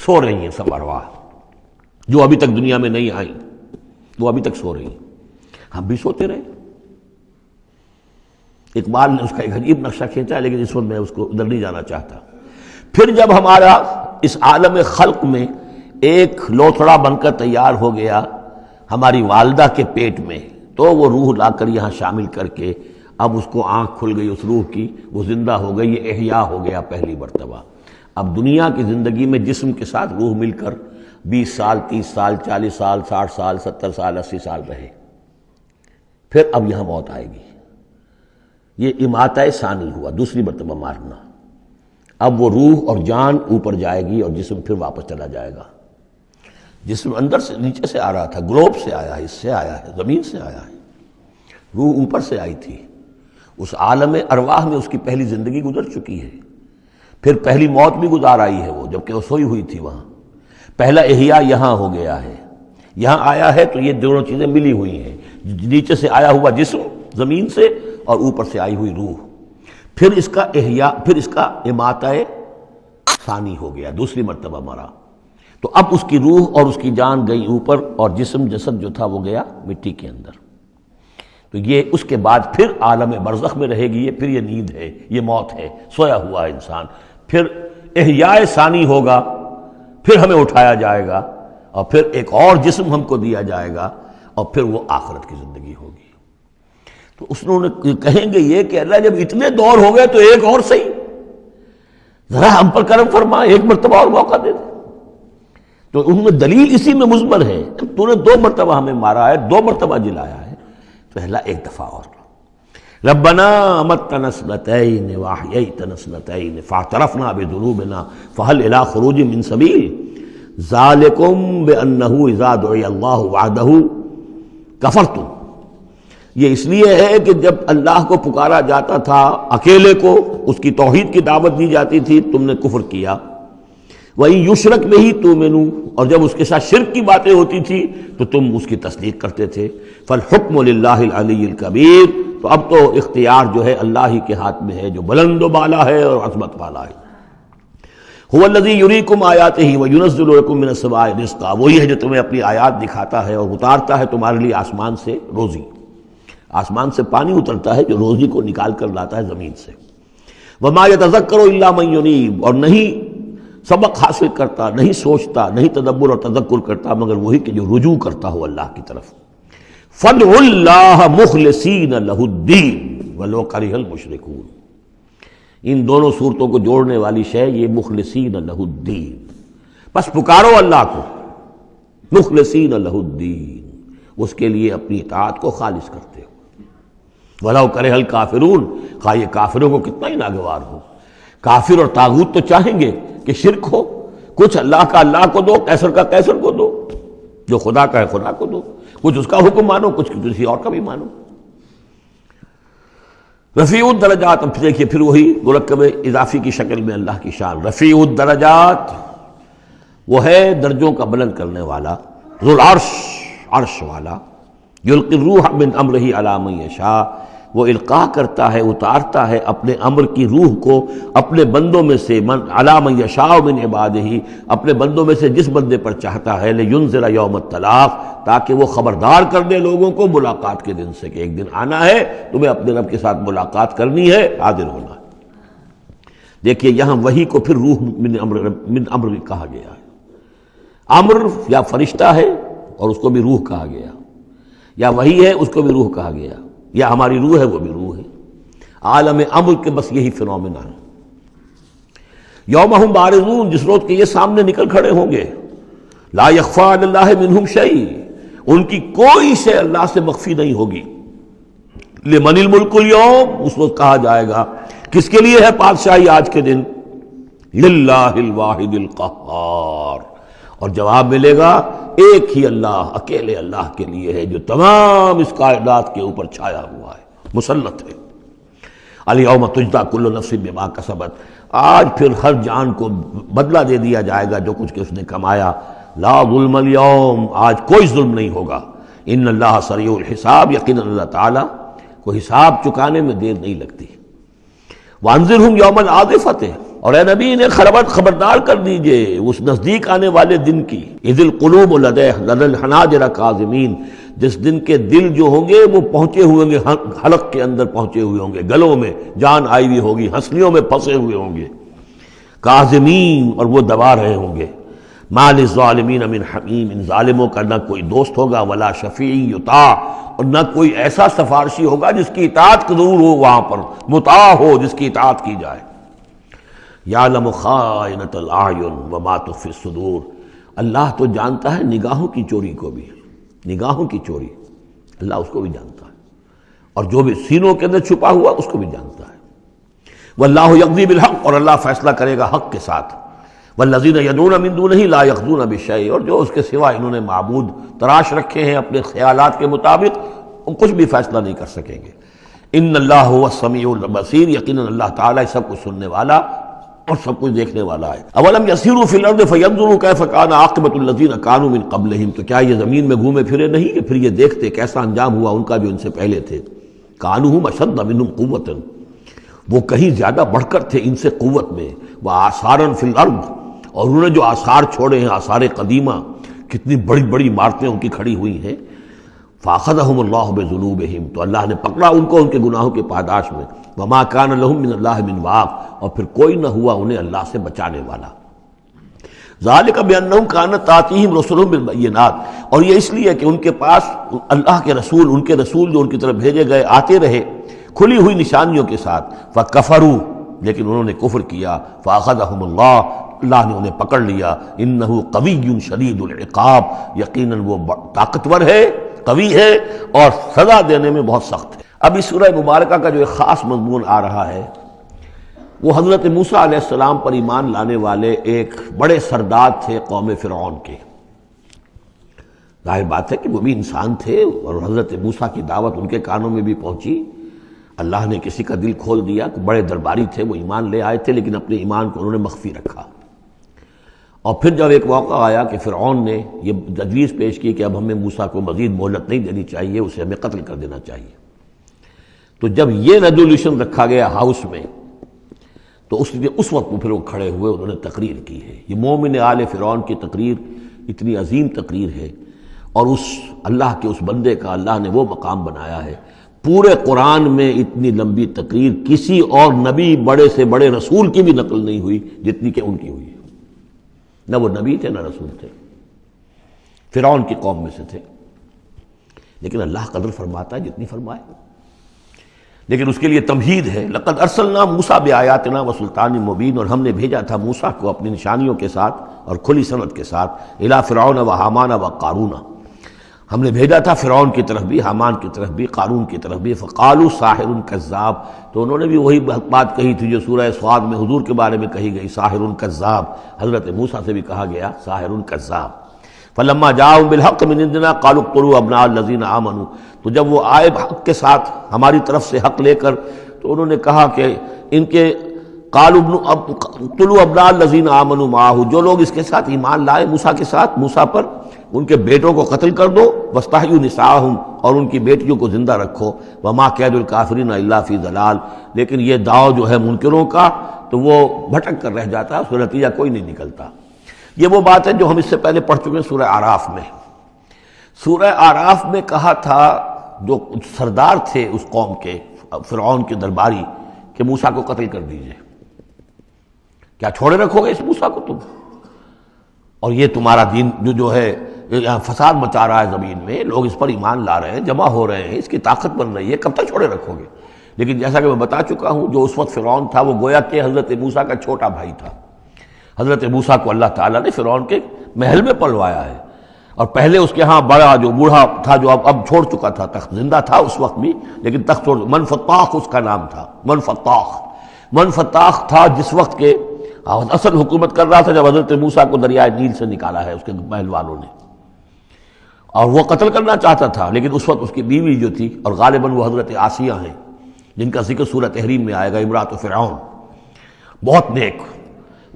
سو رہی ہیں سب ارواح جو ابھی تک دنیا میں نہیں آئیں، وہ ابھی تک سو رہی ہیں، ہم بھی سوتے رہے۔ اقبال نے اس کا ایک عجیب نقشہ کھینچا ہے، لیکن اس وقت میں اس کو ادھر نہیں جانا چاہتا۔ پھر جب ہمارا اس عالم خلق میں ایک لوتھڑا بن کر تیار ہو گیا ہماری والدہ کے پیٹ میں، تو وہ روح لا کر یہاں شامل کر کے اب اس کو آنکھ کھل گئی اس روح کی، وہ زندہ ہو گئی، یہ احیاء ہو گیا پہلی مرتبہ۔ اب دنیا کی زندگی میں جسم کے ساتھ روح مل کر 20 سال 30 سال 40 سال 60 سال 70 سال 80 سال رہے، پھر اب یہاں موت آئے گی۔ یہ اماتہ ثانی ہوا، دوسری مرتبہ مارنا۔ اب وہ روح اور جان اوپر جائے گی اور جسم پھر واپس چلا جائے گا۔ جسم اندر سے نیچے سے آ رہا تھا، گلوب سے آیا ہے، اس سے آیا ہے، زمین سے آیا ہے، روح اوپر سے آئی تھی۔ اس عالم ارواح میں اس کی پہلی زندگی گزر چکی ہے، پھر پہلی موت بھی گزار آئی ہے وہ، جبکہ وہ سوئی ہوئی تھی وہاں۔ پہلا احیاء یہاں ہو گیا ہے، یہاں آیا ہے تو یہ دونوں چیزیں ملی ہوئی ہیں، نیچے سے آیا ہوا جسم زمین سے اور اوپر سے آئی ہوئی روح، پھر اس کا احیاء، پھر اس کا اماتہ ثانی ہو گیا، دوسری مرتبہ مرا۔ تو اب اس کی روح اور اس کی جان گئی اوپر اور جسم جسد جو تھا وہ گیا مٹی کے اندر۔ تو یہ اس کے بعد پھر عالم برزخ میں رہے گی، یہ پھر یہ نیند ہے، یہ موت ہے، سویا ہوا انسان۔ پھر احیاء ثانی ہوگا، پھر ہمیں اٹھایا جائے گا اور پھر ایک اور جسم ہم کو دیا جائے گا اور پھر وہ آخرت کی زندگی ہوگی۔ تو انہوں نے کہیں گے یہ کہ اللہ جب اتنے دور ہو گئے تو ایک اور صحیح، ذرا ہم پر کرم فرما، ایک مرتبہ اور موقع دے دے۔ تو ان میں دلیل اسی میں مضمر ہے، تو نے 2 مرتبہ ہمیں مارا ہے، 2 مرتبہ جلایا ہے، تو اللہ ایک دفعہ اور ربنا امتنا اثنتین واحییتنا اثنتین فاعترفنا بذنوبنا فهل الى خروج من سبیل ذالکم بانہ اذا دعی اللہ وحدہ کفرتم۔ یہ اس لیے ہے کہ جب اللہ کو پکارا جاتا تھا اکیلے کو، اس کی توحید کی دعوت دی جاتی تھی، تم نے کفر کیا۔ وَإِن یشرک بہ تؤمنوا، اور جب اس کے ساتھ شرک کی باتیں ہوتی تھی تو تم اس کی تصدیق کرتے تھے۔ فالحکم للہ العلی الکبیر، تو اب تو اختیار جو ہے اللہ ہی کے ہاتھ میں ہے، جو بلند و بالا ہے اور عظمت والا ہے۔ هو الذی یریکم آیاتہ وینزل لکم من السماء رزقا، وہی ہے جو تمہیں اپنی آیات دکھاتا ہے اور اتارتا ہے تمہارے لیے آسمان سے روزی، آسمان سے پانی اترتا ہے جو روزی کو نکال کر لاتا ہے زمین سے۔ وما یتذکر الا من ینیب، اور نہیں سبق حاصل کرتا، نہیں سوچتا، نہیں تدبر اور تذکر کرتا مگر وہی کہ جو رجوع کرتا ہو اللہ کی طرف۔ فادعوا اللہ مخلصین لہ الدین ولو کرہ المشرکون، ان دونوں صورتوں کو جوڑنے والی شے یہ مخلصین لہ الدین، بس پکارو اللہ کو مخلصین لہ الدین، اس کے لیے اپنی اطاعت کو خالص کرتے ہو۔ ولو کرہ الکافرون، خواہ یہ کافروں کو کتنا ہی ناگوار ہو۔ کافر اور طاغوت تو چاہیں گے کہ شرک ہو، کچھ اللہ کا اللہ کو دو، کیسر کا کیسر کو دو، جو خدا کا ہے خدا کو دو، کچھ اس کا حکم مانو، کچھ کسی اور کا بھی مانو۔ رفیع الدرجات، اب دیکھیے پھر وہی مرکب اضافی کی شکل میں اللہ کی شان، رفیع الدرجات، وہ ہے درجوں کا بلند کرنے والا، ذو العرش، عرش والا، یلقی الروح من امرہ علی من یشاء، وہ القاء کرتا ہے، اتارتا ہے اپنے امر کی روح کو اپنے بندوں میں سے، علی من یشاء من عبادہ، اپنے بندوں میں سے جس بندے پر چاہتا ہے، لینذر یوم الطلاق، تاکہ وہ خبردار کر دے لوگوں کو ملاقات کے دن سے کہ ایک دن آنا ہے، تمہیں اپنے رب کے ساتھ ملاقات کرنی ہے، حاضر ہونا ہے۔ دیکھیے یہاں وحی کو پھر روح من امر کہا گیا ہے۔ امر یا فرشتہ ہے اور اس کو بھی روح کہا گیا، یا وحی ہے اس کو بھی روح کہا گیا، یا ہماری روح ہے وہ بھی روح ہے۔ عالم امر کے بس یہی فنومینا ہے۔ یوم ہم بارزون، جس روز کے یہ سامنے نکل کھڑے ہوں گے، لا یخفی علی اللہ منہم شیء، ان کی کوئی شے اللہ سے مخفی نہیں ہوگی۔ لمن الملک اليوم، اس وقت کہا جائے گا کس کے لیے ہے بادشاہی آج کے دن؟ للہ الواحد القہار، اور جواب ملے گا ایک ہی اللہ، اکیلے اللہ کے لیے ہے جو تمام اس کائنات کے اوپر چھایا ہوا ہے، مسلط ہے۔ الیوم تجزی کل نفس بما کسبت، آج پھر ہر جان کو بدلہ دے دیا جائے گا جو کچھ کہ اس نے کمایا. لا ظلم اليوم، آج کوئی ظلم نہیں ہوگا. ان اللہ سریع الحساب، یقیناً اللہ تعالیٰ کو حساب چکانے میں دیر نہیں لگتی. وانذرہم یوم العاصفۃ، اور اے نبی انہیں خبردار کر دیجئے اس نزدیک آنے والے دن کی. اذ القلوب لدی الحناجر کاظمین، جس دن کے دل جو ہوں گے وہ پہنچے ہوئے ہوں گے، حلق کے اندر پہنچے ہوئے ہوں گے، گلوں میں جان آئی ہوئی ہوگی، ہنسلیوں میں پھنسے ہوئے ہوں گے. کاظمین، اور وہ دبا رہے ہوں گے. ما للظالمین من حمیم، ان ظالموں کا نہ کوئی دوست ہوگا، ولا شفیع یطاع، اور نہ کوئی ایسا سفارشی ہوگا جس کی اطاعت ضرور ہو، وہاں پر مطاع ہو، جس کی اطاعت کی جائے. یعلم خائنۃ الاعین وما تخفی الصدور، اللہ تو جانتا ہے نگاہوں کی چوری کو بھی، نگاہوں کی چوری اللہ اس کو بھی جانتا ہے، اور جو بھی سینوں کے اندر چھپا ہوا اس کو بھی جانتا ہے. واللہ یقضی بالحق، اور اللہ فیصلہ کرے گا حق کے ساتھ. والذین یدعون من دونہ لا یقضون بشیء، اور جو اس کے سوا انہوں نے معبود تراش رکھے ہیں اپنے خیالات کے مطابق، وہ کچھ بھی فیصلہ نہیں کر سکیں گے. ان اللہ هو السمیع البصیر، یقیناً اللہ تعالیٰ سب کچھ سننے والا اور سب کچھ دیکھنے والا ہے. اولم یسیروا فی الارض فینظروا کیف کان عاقبۃ الذین کانوا من قبلہم، تو کیا یہ زمین میں گھومے پھرے نہیں کہ پھر یہ دیکھتے کیسا انجام ہوا ان کا جو ان سے پہلے تھے. کانوا هم اشد منہم قوۃ، وہ کہیں زیادہ بڑھ کر تھے ان سے قوت میں. وآثارا فی الارض، اور انہوں نے جو آثار چھوڑے ہیں، آثار قدیمہ، کتنی بڑی بڑی عمارتیں ان کی کھڑی ہوئی ہیں. فاخذہم اللہ بذنوبہم، تو اللہ نے پکڑا ان کو ان کے گناہوں کے پاداش میں. وما کان لہم من اللہ من واق، اور پھر کوئی نہ ہوا انہیں اللہ سے بچانے والا. ذالک بانہم کانت تاتیہم رسلہم بالبینات، اور یہ اس لیے کہ ان کے پاس اللہ کے رسول، ان کے رسول جو ان کی طرف بھیجے گئے آتے رہے کھلی ہوئی نشانیوں کے ساتھ. فکفروا، لیکن انہوں نے کفر کیا. فاخذہم اللہ نے انہیں پکڑ لیا. انہ قوی شدید العقاب، یقیناً وہ طاقتور ہے، قوی ہے، اور سزا دینے میں بہت سخت ہے. اب اس سورہ مبارکہ کا جو ایک خاص مضمون آ رہا ہے وہ حضرت موسیٰ علیہ السلام پر ایمان لانے والے ایک بڑے سردار تھے قوم فرعون کے. ظاہر بات ہے کہ وہ بھی انسان تھے، اور حضرت موسیٰ کی دعوت ان کے کانوں میں بھی پہنچی. اللہ نے کسی کا دل کھول دیا، بڑے درباری تھے، وہ ایمان لے آئے تھے، لیکن اپنے ایمان کو انہوں نے مخفی رکھا. اور پھر جب ایک موقع آیا کہ فرعون نے یہ تجویز پیش کی کہ اب ہمیں موسیٰ کو مزید مہلت نہیں دینی چاہیے، اسے ہمیں قتل کر دینا چاہیے، تو جب یہ ریزولوشن رکھا گیا ہاؤس میں، تو اس وقت پھر وہ کھڑے ہوئے، انہوں نے تقریر کی ہے. یہ مومن آل فرعون کی تقریر اتنی عظیم تقریر ہے، اور اس اللہ کے اس بندے کا اللہ نے وہ مقام بنایا ہے. پورے قرآن میں اتنی لمبی تقریر کسی اور نبی، بڑے سے بڑے رسول کی بھی نقل نہیں ہوئی جتنی کہ ان کی ہوئی ہے. نہ وہ نبی تھے نہ رسول تھے، فرعون کی قوم میں سے تھے، لیکن اللہ قدر فرماتا ہے جتنی فرمائے. لیکن اس کے لیے تمہید ہے. لقد ارسلنا موسیٰ بآیاتنا وسلطان مبین، اور ہم نے بھیجا تھا موسیٰ کو اپنی نشانیوں کے ساتھ اور کھلی سند کے ساتھ. الی فرعون وحامان وقارون، ہم نے بھیجا تھا فرعون کی طرف بھی، حامان کی طرف بھی، قارون کی طرف بھی. فقالوا ساحر کذاب، تو انہوں نے بھی وہی بات کہی تھی جو سورہ صاد میں حضور کے بارے میں کہی گئی، ساحر کذاب. حضرت موسیٰ سے بھی کہا گیا ساحر کذاب. فلما جاءهم بالحق من عندنا قالوا اقتلوا ابناء الذين آمنوا، تو جب وہ آئے حق کے ساتھ ہماری طرف سے حق لے کر، تو انہوں نے کہا کہ ان کے قالوا اقتلوا ابناء الذين آمنوا معه، جو لوگ اس کے ساتھ ایمان لائے موسیٰ کے ساتھ، موسیٰ پر، ان کے بیٹوں کو قتل کر دو. واستحيوا نساءهم، اور ان کی بیٹیوں کو زندہ رکھو. وما كيد الكافرين الا في ضلال، لیکن یہ داؤ جو ہے منکروں کا تو وہ بھٹک کر رہ جاتا ہے، اس کا نتیجہ کوئی نہیں نکلتا. یہ وہ بات ہے جو ہم اس سے پہلے پڑھ چکے ہیں سورہ اعراف میں. سورہ اعراف میں کہا تھا جو سردار تھے اس قوم کے، فرعون کے درباری، کہ موسیٰ کو قتل کر دیجئے. کیا چھوڑے رکھو گے اس موسیٰ کو تم؟ اور یہ تمہارا دین جو ہے یہاں فساد مچا رہا ہے زمین میں، لوگ اس پر ایمان لا رہے ہیں، جمع ہو رہے ہیں، اس کی طاقت بن رہی ہے، کب تک چھوڑے رکھو گے؟ لیکن جیسا کہ میں بتا چکا ہوں، جو اس وقت فرعون تھا وہ گویا کہ حضرت موسیٰ کا چھوٹا بھائی تھا. حضرت موسیٰ کو اللہ تعالیٰ نے فرعون کے محل میں پلوایا ہے، اور پہلے اس کے ہاں بڑا جو بوڑھا تھا جو اب چھوڑ چکا تھا، تخت زندہ تھا اس وقت بھی لیکن تخت چھوڑ، منفتاخ اس کا نام تھا. منفتاخ تھا جس وقت کے اصل حکومت کر رہا تھا جب حضرت موسیٰ کو دریائے نیل سے نکالا ہے اس کے محل والوں نے، اور وہ قتل کرنا چاہتا تھا. لیکن اس وقت اس کی بیوی جو تھی، اور غالباً وہ حضرت آسیہ ہیں جن کا ذکر سورہ تحریم میں آئے گا، امرات فرعون، بہت نیک،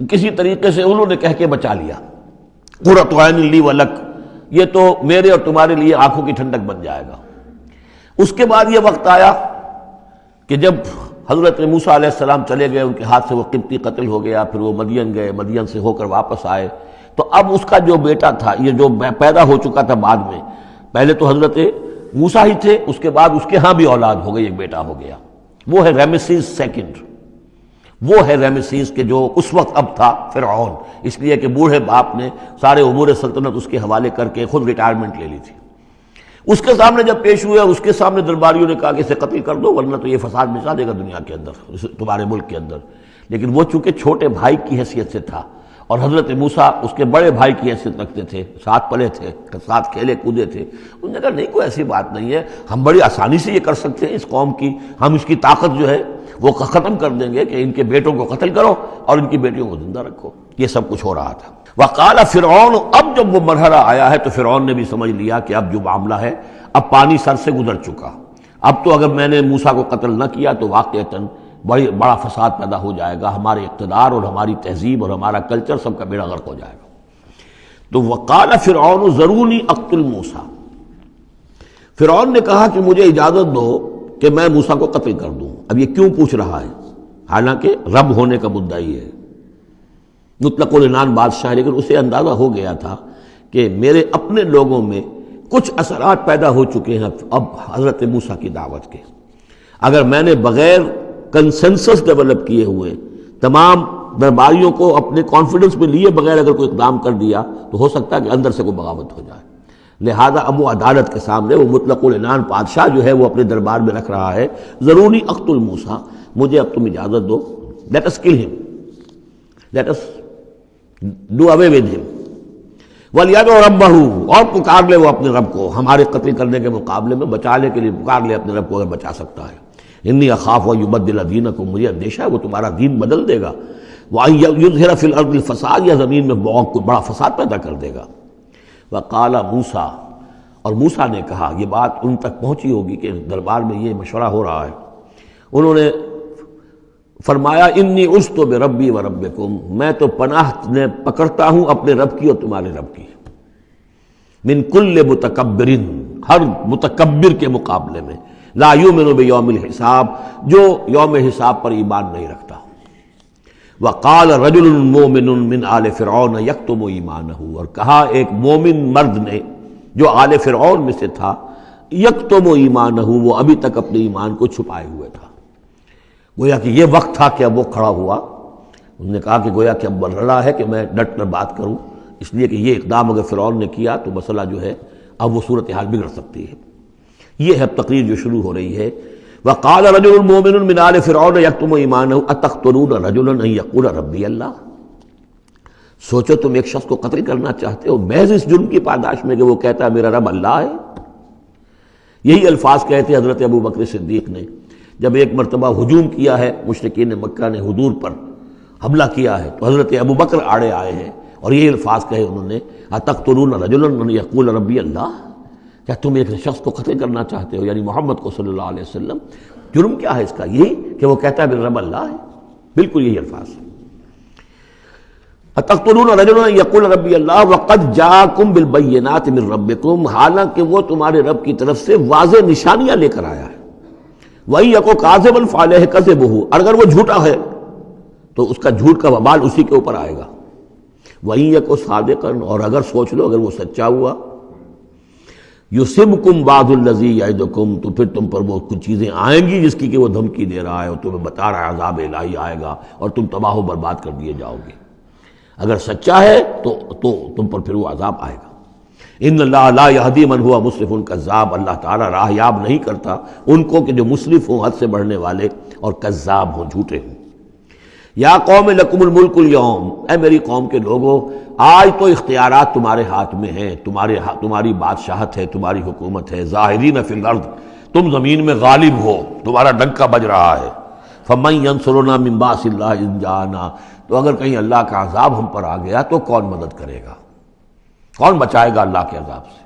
کسی طریقے سے انہوں نے کہہ کے بچا لیا، قرۃ عین لی ولک، یہ تو میرے اور تمہارے لیے آنکھوں کی ٹھنڈک بن جائے گا۔ اس کے بعد یہ وقت آیا کہ جب حضرت موسیٰ علیہ السلام چلے گئے، ان کے ہاتھ سے وہ قبطی قتل ہو گیا، پھر وہ مدین گئے، مدین سے ہو کر واپس آئے، تو اب اس کا جو بیٹا تھا، یہ جو پیدا ہو چکا تھا بعد میں، پہلے تو حضرت موسیٰ ہی تھے، اس کے بعد اس کے ہاں بھی اولاد ہو گئی، ایک بیٹا ہو گیا، وہ ہے رامسیس سیکنڈ، وہ ہے رامسیس کہ جو اس وقت اب تھا فرعون، اس لیے کہ بوڑھے باپ نے سارے امور سلطنت اس کے حوالے کر کے خود ریٹائرمنٹ لے لی تھی۔ اس کے سامنے جب پیش ہوئے اور اس کے سامنے درباریوں نے کہا کہ اسے قتل کر دو ورنہ تو یہ فساد مچا دے گا دنیا کے اندر، تمہارے ملک کے اندر، لیکن وہ چونکہ چھوٹے بھائی کی حیثیت سے تھا اور حضرت موسیٰ اس کے بڑے بھائی کی حیثیت رکھتے تھے، ساتھ پلے تھے، ساتھ کھیلے کودے تھے، انہوں نے کہا نہیں کوئی ایسی بات نہیں ہے، ہم بڑی آسانی سے یہ کر سکتے ہیں، اس قوم کی ہم اس کی طاقت جو ہے وہ ختم کر دیں گے کہ ان کے بیٹوں کو قتل کرو اور ان کی بیٹیوں کو زندہ رکھو۔ یہ سب کچھ ہو رہا تھا۔ وقال فرعون، اب جب وہ مرحلہ آیا ہے تو فرعون نے بھی سمجھ لیا کہ اب جو معاملہ ہے، اب پانی سر سے گزر چکا، اب تو اگر میں نے موسیٰ کو قتل نہ کیا تو واقعتاً بڑا فساد پیدا ہو جائے گا، ہمارے اقتدار اور ہماری تہذیب اور ہمارا کلچر سب کا بیڑا غرق ہو جائے گا۔ تو وقال فرعون ذرونی اقتل موسیٰ، فرعون نے کہا کہ مجھے اجازت دو کہ میں موسیٰ کو قتل کر دوں۔ اب یہ کیوں پوچھ رہا ہے؟ حالانکہ رب ہونے کا مدعی ہے، مطلق العنان بادشاہ ہے، لیکن اسے اندازہ ہو گیا تھا کہ میرے اپنے لوگوں میں کچھ اثرات پیدا ہو چکے ہیں اب حضرت موسیٰ کی دعوت کے، اگر میں نے بغیر کنسنسس ڈیولپ کیے ہوئے تمام درباریوں کو اپنے کانفیڈنس میں لیے بغیر اگر کوئی اقدام کر دیا تو ہو سکتا ہے کہ اندر سے کوئی بغاوت ہو جائے۔ لہذا اب وہ عدالت کے سامنے وہ مطلق العنان بادشاہ جو ہے وہ اپنے دربار میں رکھ رہا ہے، ضروری اقتل موسیٰ، مجھے اب تم اجازت دو، late us kill them, let us do away with them, وَلْيَدْعُ رَبَّهُ، اور پکار لے وہ اپنے رب کو، ہمارے قتل کرنے کے مقابلے میں بچانے کے لیے پکار لے اپنے رب کو اگر بچا سکتا ہے۔ انی اخاف ان یبدل دینکم، مجھے اندیشہ ہے وہ تمہارا دین بدل دے گا، وَأَن یظہر فی الارض الفساد، یا زمین میں بہت بڑا فساد پیدا کر دے گا۔ وقال موسیٰ، اور موسیٰ نے کہا، یہ بات ان تک پہنچی ہوگی کہ دربار میں یہ مشورہ ہو رہا ہے، انہوں نے فرمایا انی عذت بربی وربکم، میں تو پناہ پکڑتا ہوں اپنے رب کی اور تمہارے رب کی، من کل متکبر، ہر متکبر کے مقابلے میں، لا یؤمن بیوم الحساب، جو یوم حساب پر ایمان نہیں رکھتا۔ وقال رجل مومن من آل فرعون یکتم ایمانہ، اور کہا ایک مومن مرد نے جو آل فرعون میں سے تھا، یکتم ایمانہ، وہ ابھی تک اپنے ایمان کو چھپائے ہوئے تھا۔ گویا کہ یہ وقت تھا کہ اب وہ کھڑا ہوا، انہوں نے کہا کہ گویا کہ اب بن رہا ہے کہ میں ڈٹ کر بات کروں، اس لیے کہ یہ اقدام اگر فرعون نے کیا تو مسئلہ جو ہے اب وہ صورتحال بگڑ سکتی ہے۔ یہ ہے تقریر جو شروع ہو رہی ہے۔ وقال رجل مومن من آل فرعون یکتم ایمانہ اتقتلون رجلا ان یقول ربی اللہ، سوچو تم ایک شخص کو قتل کرنا چاہتے ہو محض اس جرم کی پاداش میں کہ وہ کہتا ہے میرا رب اللہ ہے۔ یہی الفاظ کہتے حضرت ابو بکر صدیق نے جب ایک مرتبہ ہجوم کیا ہے، مشرکین مکہ نے حضور پر حملہ کیا ہے، تو حضرت ابو بکر آڑے آئے ہیں اور یہی الفاظ کہے انہوں نے، اتقتلون رجلا ان یقول ربی اللہ، کیا تم ایک شخص کو قتل کرنا چاہتے ہو، یعنی محمد کو صلی اللہ علیہ وسلم؟ جرم کیا ہے اس کا؟ یہی کہ وہ کہتا ہے میرا رب اللہ ہے، بالکل یہی الفاظ۔ اتقتلون رجلا یقول ربی اللہ وقد جاءکم بالبینات من ربکم، حالانکہ وہ تمہارے رب کی طرف سے واضح نشانیاں لے کر آیا ہے۔ وَإِن يَكُ كَاذِبًا فَعَلَيْهِ كَذِبُهُ، اور اگر وہ جھوٹا ہے تو اس کا جھوٹ کا وبال اسی کے اوپر آئے گا۔ وَإِن يَكُ صَادِقًا، اور اگر سوچ لو اگر وہ سچا ہوا، يُصِبْكُمْ بَعْضُ الَّذِي يَعِدُكُمْ، تو پھر تم پر وہ کچھ چیزیں آئیں گی جس کی کہ وہ دھمکی دے رہا ہے اور تمہیں بتا رہا ہے عذاب الہی آئے گا اور تم تباہ و برباد کر دیے جاؤ گے۔ اگر سچا ہے تو تم پر پھر وہ عذاب آئے گا۔ ان اللہ لا یہدی من ہوا مسرف کذاب، اللہ تعالیٰ راہ یاب نہیں کرتا ان کو کہ جو مسرف ہوں، حد سے بڑھنے والے اور کذاب ہوں، جھوٹے ہوں۔ یا قوم لکم الملک اليوم، اے میری قوم کے لوگوں، آج تو اختیارات تمہارے ہاتھ میں ہیں، تمہاری بادشاہت ہے، تمہاری حکومت ہے، ظاہرین فی الارض، تم زمین میں غالب ہو، تمہارا ڈنکا بج رہا ہے۔ فمن ینصرنا من باس اللہ ان جاءنا، تو اگر کہیں اللہ کا عذاب ہم پر آ گیا تو کون مدد کرے گا، کون بچائے گا اللہ کے عذاب سے؟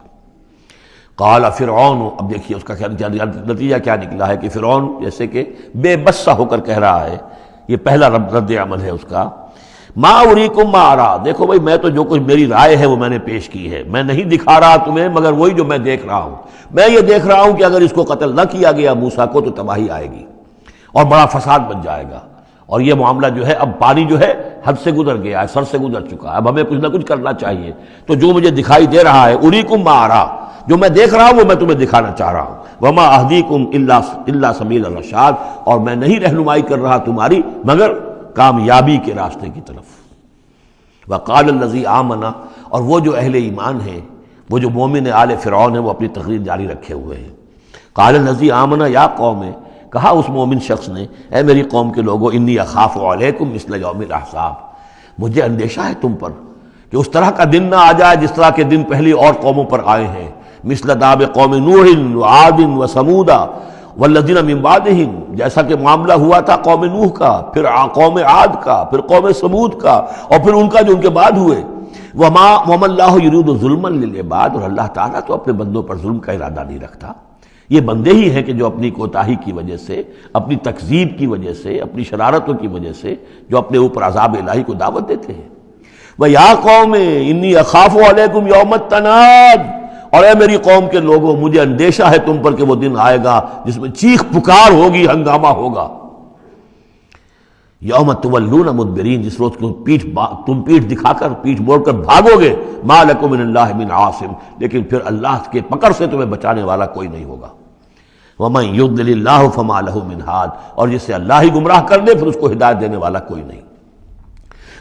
قال فرعون، اب دیکھیے اس کا نتیجہ کیا نکلا ہے کہ فرعون جیسے کہ بے بس سا ہو کر کہہ رہا ہے، یہ پہلا رد عمل ہے اس کا، ما اریکم ما ارا، دیکھو بھائی میں تو جو کچھ میری رائے ہے وہ میں نے پیش کی ہے، میں نہیں دکھا رہا تمہیں مگر وہی جو میں دیکھ رہا ہوں۔ میں یہ دیکھ رہا ہوں کہ اگر اس کو قتل نہ کیا گیا موسیٰ کو تو تباہی آئے گی اور بڑا فساد بن جائے گا، اور یہ معاملہ جو ہے اب پانی جو ہے حد سے گزر گیا ہے، سر سے گزر چکا ہے، اب ہمیں کچھ نہ کچھ کرنا چاہیے۔ تو جو مجھے دکھائی دے رہا ہے اریکم ما ارا، جو میں دیکھ رہا ہوں وہ میں تمہیں دکھانا چاہ رہا ہوں، وما اہدیکم الا سبیل الرشاد، اور میں نہیں رہنمائی کر رہا تمہاری مگر کامیابی کے راستے کی طرف۔ وقال الذی آمن، اور وہ جو اہل ایمان ہیں، وہ جو مومن آل فرعون ہیں، وہ اپنی تقریر جاری رکھے ہوئے ہیں۔ قال الذی آمن یا قوم، کہا اس مومن شخص نے، اے میری قوم کے لوگو، انی اخاف علیکم مثل یوم الاحزاب، مجھے اندیشہ ہے تم پر کہ اس طرح کا دن نہ آ جائے جس طرح کے دن پہلی اور قوموں پر آئے ہیں، مثل داب قوم نوح وعاد وثمود والذین من بعدہم، جیسا کہ معاملہ ہوا تھا قوم نوح کا، پھر قوم عاد کا، پھر قوم ثمود کا، اور پھر ان کا جو ان کے بعد ہوئے۔ وما اللہ یرید ظلما للعباد، اور اللہ تعالیٰ تو اپنے بندوں پر ظلم کا ارادہ نہیں رکھتا، یہ بندے ہی ہیں کہ جو اپنی کوتاہی کی وجہ سے، اپنی تکذیب کی وجہ سے، اپنی شرارتوں کی وجہ سے جو اپنے اوپر عذاب الہی کو دعوت دیتے ہیں۔ وَيَا قَوْمِ إِنِّي أَخَافُ عَلَيْكُمْ يَوْمَ التَّنَادِ، اور اے میری قوم کے لوگوں مجھے اندیشہ ہے تم پر کہ وہ دن آئے گا جس میں چیخ پکار ہوگی، ہنگامہ ہوگا۔ یوم تولون مدبرین، جس روز تم پیٹھ دکھا کر، پیٹھ موڑ کر بھاگو گے، ما لکم من اللہ من عاصم، لیکن پھر اللہ کے پکڑ سے تمہیں بچانے والا کوئی نہیں ہوگا۔ ومن یضلل اللہ فما لہ من ہاد، اور جسے اللہ ہی گمراہ کر دے پھر اس کو ہدایت دینے والا کوئی نہیں۔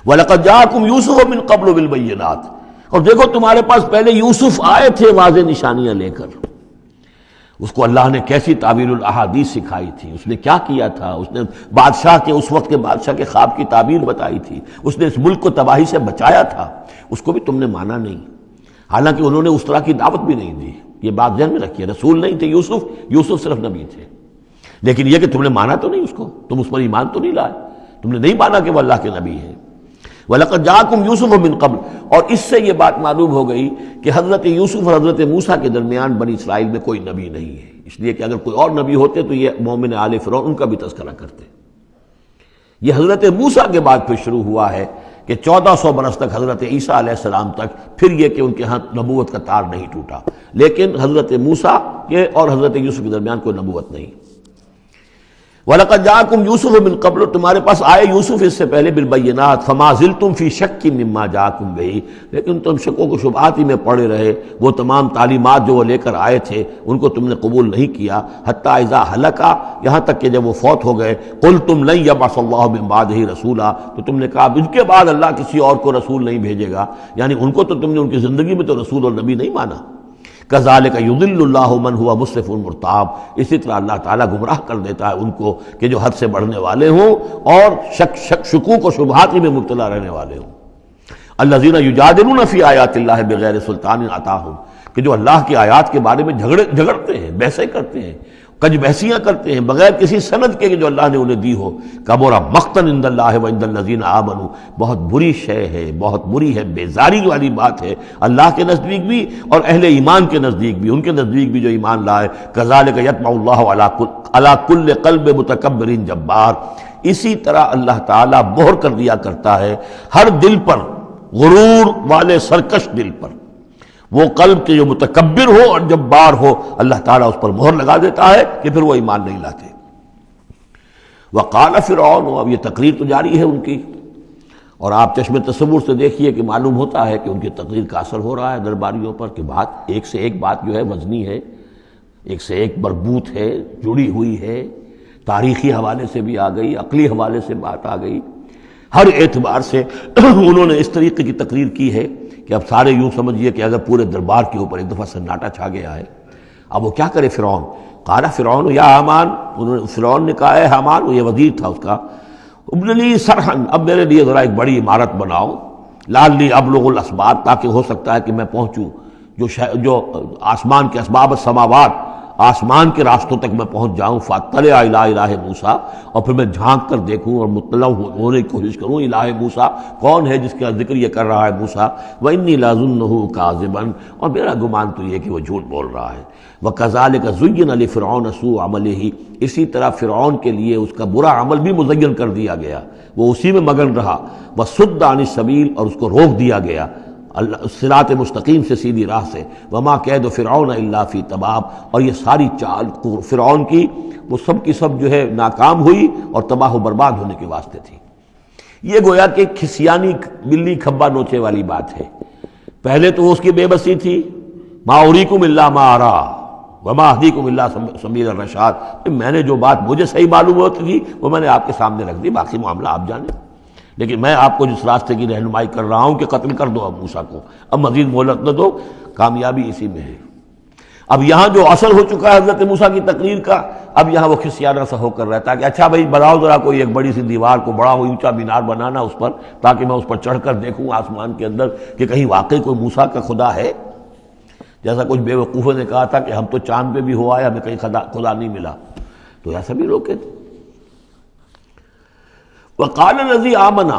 وَلَقَدْ جَاءَكُمْ يُوسُفُ مِن قَبْلُ بِالْبَيِّنَاتِ، اور دیکھو تمہارے پاس پہلے یوسف آئے تھے واضح نشانیاں لے کر، اس کو اللہ نے کیسی تعبیر الاحادیث سکھائی تھی، اس نے کیا کیا تھا، اس نے بادشاہ کے، اس وقت کے بادشاہ کے خواب کی تعبیر بتائی تھی، اس نے اس ملک کو تباہی سے بچایا تھا، اس کو بھی تم نے مانا نہیں، حالانکہ انہوں نے اس طرح کی دعوت بھی نہیں دی۔ یہ بات ذہن میں رکھیے، رسول نہیں تھے یوسف صرف نبی تھے، لیکن یہ کہ تم نے مانا تو نہیں اس کو، تم اس پر ایمان تو نہیں لائے، تم نے نہیں مانا کہ وہ اللہ کے نبی ہیں۔ وَلَقَدْ جَاءَكُمْ يُوسُفُ مِن قَبْلُ، اور اس سے یہ بات معلوم ہو گئی کہ حضرت یوسف اور حضرت موسیٰ کے درمیان بنی اسرائیل میں کوئی نبی نہیں ہے، اس لیے کہ اگر کوئی اور نبی ہوتے تو یہ مومن آل فرعون ان کا بھی تذکرہ کرتے۔ یہ حضرت موسیٰ کے بعد پھر شروع ہوا ہے کہ 1400 برس تک حضرت عیسیٰ علیہ السلام تک، پھر یہ کہ ان کے ہاں نبوت کا تار نہیں ٹوٹا، لیکن حضرت موسیٰ کے اور حضرت یوسف کے درمیان کوئی نبوت نہیں۔ وَلَقَدْ جَاءَكُمْ يُوسُفُ مِن قَبْلُ، تمہارے پاس آئے یوسف اس سے پہلے بالبینات، فَمَا زِلْتُمْ فِي شَكٍّ مِّمَّا جَاءَكُمْ بِهِ، لیکن تم شکوک و شبہات ہی میں پڑے رہے، وہ تمام تعلیمات جو وہ لے کر آئے تھے ان کو تم نے قبول نہیں کیا، حتیٰ اذا ہلکا، یہاں تک کہ جب وہ فوت ہو گئے، قُلْتُمْ لَن يَبْعَثَ اللَّهُ مِن بَعْدِهِ رَسُولًا، تو تم نے کہا ان کے بعد اللہ کسی اور کو رسول نہیں بھیجے گا، یعنی ان کو تو تم نے ان کی زندگی میں تو رسول اور نبی نہیں مانا۔ کذالک یضل اللہ من ہوا مسرف مرتاب، اسی طرح اللہ تعالیٰ گمراہ کر دیتا ہے ان کو کہ جو حد سے بڑھنے والے ہوں اور شکوک و شبہات میں مبتلا رہنے والے ہوں۔ الذین یجادلون فی آیات اللہ بغیر سلطان اتاہم، کہ جو اللہ کی آیات کے بارے میں جھگڑتے ہیں، بحثیں کرتے ہیں، کج بحثیاں کرتے ہیں بغیر کسی سند کے کہ جو اللہ نے انہیں دی ہو۔ کبر مقتا عند اللہ وعند الذین آمنوا، بہت بری شے ہے، بہت بری ہے، بیزاری والی بات ہے اللہ کے نزدیک بھی اور اہل ایمان کے نزدیک بھی، ان کے نزدیک بھی جو ایمان لائے۔ کذالک یطبع اللہ علی کل قلب متکبر جبار، اسی طرح اللہ تعالیٰ مہر کر دیا کرتا ہے ہر دل پر، غرور والے سرکش دل پر، وہ قلب کے جو متکبر ہو اور جبار ہو، اللہ تعالیٰ اس پر مہر لگا دیتا ہے کہ پھر وہ ایمان نہیں لاتے۔ وقال فرعون، اب یہ تقریر تو جاری ہے ان کی، اور آپ چشم تصور سے دیکھیے کہ معلوم ہوتا ہے کہ ان کی تقریر کا اثر ہو رہا ہے درباریوں پر، کہ بات ایک سے ایک بات جو ہے وزنی ہے، ایک سے ایک مربوط ہے، جڑی ہوئی ہے، تاریخی حوالے سے بھی آ گئی، عقلی حوالے سے بات آ گئی، ہر اعتبار سے انہوں نے اس طریقے کی تقریر کی ہے کہ اب سارے یوں سمجھیے کہ اگر پورے دربار کے اوپر ایک دفعہ سناٹا چھا گیا ہے۔ اب وہ کیا کرے فرعون؟ قال فرعون یا حامان، فرعون نے کہا ہے حامان، وہ یہ وزیر تھا اس کا، ابن لی صرحا، اب میرے لیے ذرا ایک بڑی عمارت بناؤ، لعلی ابلغ الاسباب، تاکہ ہو سکتا ہے کہ میں پہنچوں جو آسمان کے اسباب السماوات، آسمان کے راستوں تک میں پہنچ جاؤں، فاطلع الی الہ موسیٰ، اور پھر میں جھانک کر دیکھوں اور مطلع ہونے کی کوشش کروں الہ موسیٰ کون ہے جس کا ذکر یہ کر رہا ہے موسیٰ، وانی لاظنہ کاذبا، اور میرا گمان تو یہ کہ وہ جھوٹ بول رہا ہے، وکذالک زین لفرعون سوء عملہ، اسی طرح فرعون کے لیے اس کا برا عمل بھی مزین کر دیا گیا، وہ اسی میں مگن رہا، وصد عن السبیل، اور اس کو روک دیا گیا صراط مستقیم سے، سیدھی راہ سے، وما کید فرعون الا فی تباب، اور یہ ساری چال فرعون کی وہ سب کی سب جو ہے ناکام ہوئی اور تباہ و برباد ہونے کے واسطے تھی۔ یہ گویا کہ کھسیانی بلی کھبا نوچے والی بات ہے۔ پہلے تو اس کی بے بسی تھی، ما اریکم الا ما ارا وما اہدیکم الا سبیل الرشاد، میں نے جو بات مجھے صحیح معلوم ہوتی تھی وہ میں نے آپ کے سامنے رکھ دی، باقی معاملہ آپ جانیں، لیکن میں آپ کو جس راستے کی رہنمائی کر رہا ہوں کہ قتل کر دو اب موسیٰ کو، اب مزید مہلت نہ دو، کامیابی اسی میں ہے۔ اب یہاں جو اثر ہو چکا ہے حضرت موسیٰ کی تقریر کا، اب یہاں وہ کھسیانہ سا ہو کر رہتا ہے کہ اچھا بھائی بناؤ ذرا کوئی ایک بڑی سی دیوار کو، بڑا اونچا مینار بنانا اس پر، تاکہ میں اس پر چڑھ کر دیکھوں آسمان کے اندر کہ کہیں واقعی کوئی موسیٰ کا خدا ہے۔ جیسا کچھ بے وقوفوں نے کہا تھا کہ ہم تو چاند پہ بھی ہو آئے، ہمیں کہیں خدا نہیں ملا، تو ایسا بھی لوگ کہتے۔ وقال الذی آمن،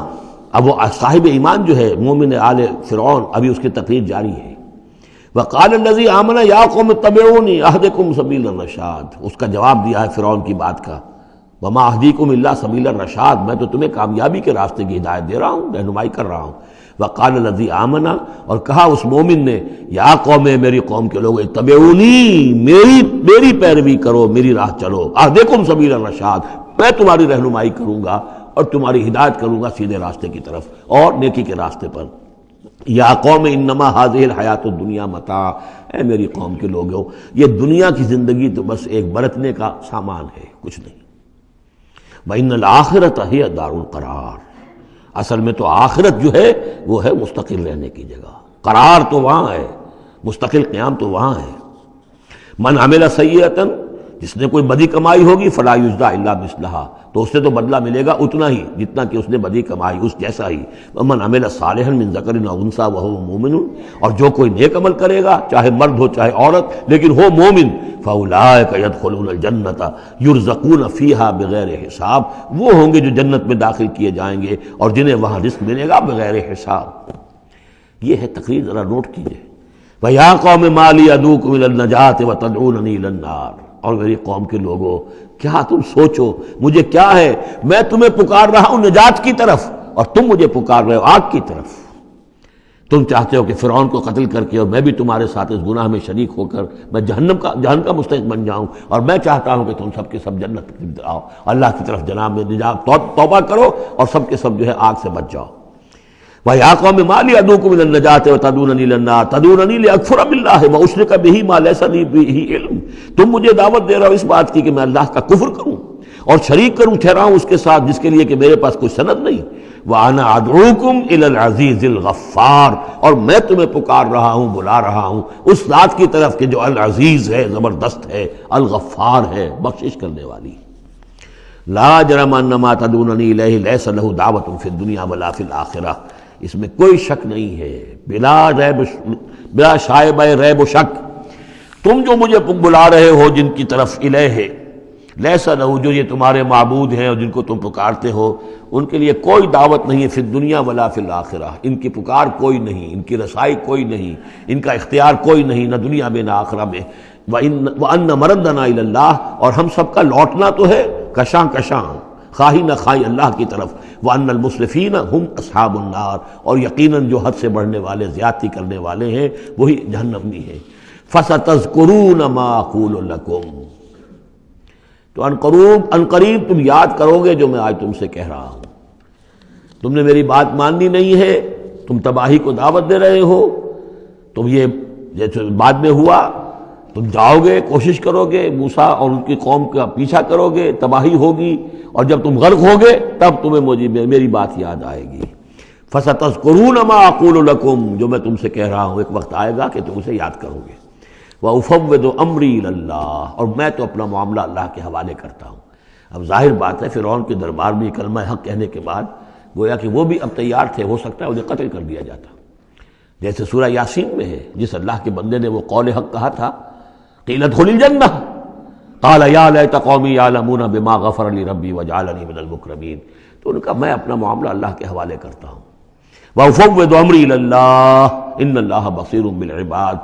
اب وہ صاحب ایمان جو ہے مومن آل فرعون، ابھی اس کی تقریر جاری ہے۔ وقال الذی آمن یا قوم اتبعونی اہدکم سبیل الرشاد، اس کا جواب دیا ہے فرعون کی بات کا، وما اہدیکم الا سبیل الرشاد، میں تو تمہیں کامیابی کے راستے کی ہدایت دے رہا ہوں، رہنمائی کر رہا ہوں۔ وقال الذی آمن، اور کہا اس مومن نے، یا قوم، میری قوم کے لوگ، اتبعونی، میری پیروی کرو، میری راہ چلو، اہدکم سبیل الرشاد، میں تمہاری رہنمائی کروں گا اور تمہاری ہدایت کروں گا سیدھے راستے کی طرف اور نیکی کے راستے پر۔ یا قوم انما هذه الحیات الدنیا متاع، اے میری قوم کے لوگوں، یہ دنیا کی زندگی تو بس ایک برتنے کا سامان ہے، کچھ نہیں۔ وَإِنَّ الْآخِرَةَ هِيَ دَارُ الْقَرَارِ، اصل میں تو آخرت جو ہے وہ ہے مستقل رہنے کی جگہ، قرار تو وہاں ہے، مستقل قیام تو وہاں ہے۔ من عمل سیئۃ، جس نے کوئی بدی کمائی ہوگی، فلا یجزی الا مثلھا، تو اس سے تو بدلہ ملے گا اتنا ہی جتنا کہ اس نے بدی کمائی، اس جیسا ہی۔ ومن عمل صالحا من ذکر او انثی وہو مومن، اور جو کوئی نیک عمل کرے گا، چاہے مرد ہو چاہے عورت، لیکن ہو مومن، فاولئک یدخلون الجنۃ یرزقون فیہا بغیر حساب، وہ ہوں گے جو جنت میں داخل کیے جائیں گے اور جنہیں وہاں رزق ملے گا بغیر حساب۔ یہ ہے تقریر، ذرا نوٹ کیجئے۔ وَيَا قَوْمِ مَا لِي أَدْعُوكُمْ إِلَى النَّجَاةِ وَتَدْعُونَنِي إِلَى النَّارِ، اور میری قوم کے لوگوں، کیا تم سوچو مجھے کیا ہے، میں تمہیں پکار رہا ہوں نجات کی طرف اور تم مجھے پکار رہے ہو آگ کی طرف۔ تم چاہتے ہو کہ فرعون کو قتل کر کے اور میں بھی تمہارے ساتھ اس گناہ میں شریک ہو کر میں جہنم کا مستحق بن جاؤں، اور میں چاہتا ہوں کہ تم سب کے سب جنت کی طرف آؤ، اللہ کی طرف جناب میں نجات توبہ کرو اور سب کے سب جو ہے آگ سے بچ جاؤ۔ وَيَا قَوْمِ مَا لِي أَدْعُوكُمْ إِلَى النَّجَاةِ وَتَدْعُونَنِي إِلَى النَّارِ تَدْعُونَنِي لِأَكْفُرَ بِاللَّهِ وَأُشْرِكَ بِهِ مَا لَيْسَ لِي بِهِ عِلْمٌ، تم مجھے دعوت دے رہے ہو اس بات کی کہ میں اللہ کا کفر کروں اور شریک کروں ٹھہراؤں اس کے ساتھ جس کے لیے کہ میرے پاس کوئی سند نہیں۔ وَأَنَا أَدْعُوكُمْ إِلَى الْعَزِيزِ الْغَفَّارِ، اور میں تمہیں پکار رہا ہوں، بلا رہا ہوں اس ذات کی طرف کہ جو العزیز ہے، زبردست ہے، الغفار ہے، بخشش کرنے والی۔ لا جرم ان ما تدعوننی الیہ لیس لہ دعوۃ فی الدنیا ولا فی الآخرہ، اس میں کوئی شک نہیں ہے، بلا شائبہ ریب و شک، تم جو مجھے بلا رہے ہو جن کی طرف الیہ، لیسا لہو، جو یہ تمہارے معبود ہیں اور جن کو تم پکارتے ہو، ان کے لیے کوئی دعوت نہیں ہے فی الدنیا ولا فی الآخرہ، ان کی پکار کوئی نہیں، ان کی رسائی کوئی نہیں، ان کا اختیار کوئی نہیں، نہ دنیا میں نہ آخرہ میں۔ وَأَنَّ مَرَدَّنَا إِلَى اللَّهِ، اور ہم سب کا لوٹنا تو ہے کشاں کشاں، خواہی نہ خواہی اللہ کی طرف۔ وَأَنَّ الْمُسْرِفِينَ هُمْ أَصْحَابُ النَّارِ، اور یقیناً جو حد سے بڑھنے والے، زیادتی کرنے والے ہیں وہی جہنمی ہیں۔ فَسَتَذْكُرُونَ مَا أَقُولُ لَكُمْ، تو ان قریب تم یاد کرو گے جو میں آج تم سے کہہ رہا ہوں۔ تم نے میری بات ماننی نہیں ہے، تم تباہی کو دعوت دے رہے ہو، تم یہ جیسے بعد میں ہوا، تم جاؤ گے، کوشش کرو گے، موسیٰ اور ان کی قوم کا پیچھا کرو گے، تباہی ہوگی، اور جب تم غرق ہوگے تب تمہیں میری بات یاد آئے گی۔ فَسَتَذْكُرُونَ مَا أَقُولُ لَكُمْ، جو میں تم سے کہہ رہا ہوں ایک وقت آئے گا کہ تم اسے یاد کرو گے۔ وَأُفَوِّضُ أَمْرِي إِلَى اللَّهِ، اور میں تو اپنا معاملہ اللہ کے حوالے کرتا ہوں۔ اب ظاہر بات ہے فرعون کے دربار میں کلمہ حق کہنے کے بعد گویا کہ وہ بھی اب تیار تھے، ہو سکتا ہے انہیں قتل کر دیا جاتا، جیسے سورہ یاسین میں ہے، جس اللہ کے بندے نے وہ قول حق کہا تھا قیل ادخل الجنہ قال یا لیت قومی یعلمون بما غفر لی ربی وجعلنی من المکرمین. تو ان کا میں اپنا معاملہ اللہ کے حوالے کرتا ہوں. وافوض امری الی اللہ ان اللہ بصیر بالعباد.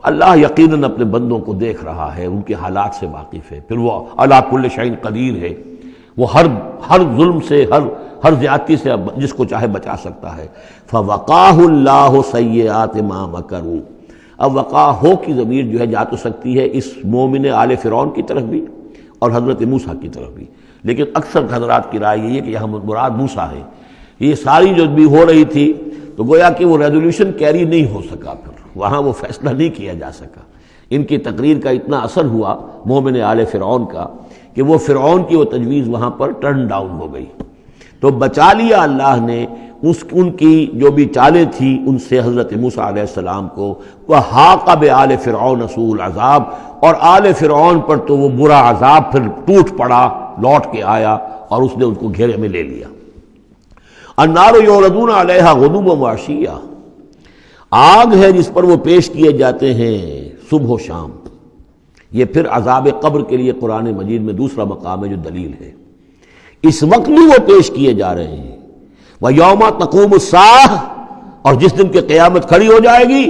اللہ یقیناً اپنے بندوں کو دیکھ رہا ہے، ان کے حالات سے واقف ہے. پھر وہ علی کل شیء قدیر ہے، وہ ہر ظلم سے، ہر زیادتی سے جس کو چاہے بچا سکتا ہے. فوقاہ اللہ سیئات ما مکروا. اب وقع ہو کی ضمیر جو ہے جا تو سکتی ہے اس مومن آل فرعون کی طرف بھی اور حضرت موسیٰ کی طرف بھی، لیکن اکثر حضرات کی رائے یہ ہے کہ یہاں مراد موسیٰ ہے. یہ ساری جو بھی ہو رہی تھی تو گویا کہ وہ ریزولوشن کیری نہیں ہو سکا، پھر وہاں وہ فیصلہ نہیں کیا جا سکا. ان کی تقریر کا اتنا اثر ہوا مومن آل فرعون کا کہ وہ فرعون کی وہ تجویز وہاں پر ٹرن ڈاؤن ہو گئی. تو بچا لیا اللہ نے ان کی جو بھی چالیں تھیں ان سے حضرت موسیٰ علیہ السلام کو. وَحَاقَ بِآلِ فِرْعَوْنَ سُوءُ الْعَذَابِ. اور آل فرعون پر تو وہ برا عذاب پھر ٹوٹ پڑا، لوٹ کے آیا اور اس نے ان کو گھیرے میں لے لیا. النار یعرضون علیہا غدوا وعشیا. آگ ہے جس پر وہ پیش کیے جاتے ہیں صبح و شام. یہ پھر عذاب قبر کے لیے قرآن مجید میں دوسرا مقام ہے جو دلیل ہے. اس وقت بھی وہ پیش کیے جا رہے ہیں. وَيَوْمَ تَقُومُ السَّاعَةُ. اور جس دن کہ قیامت کھڑی ہو جائے گی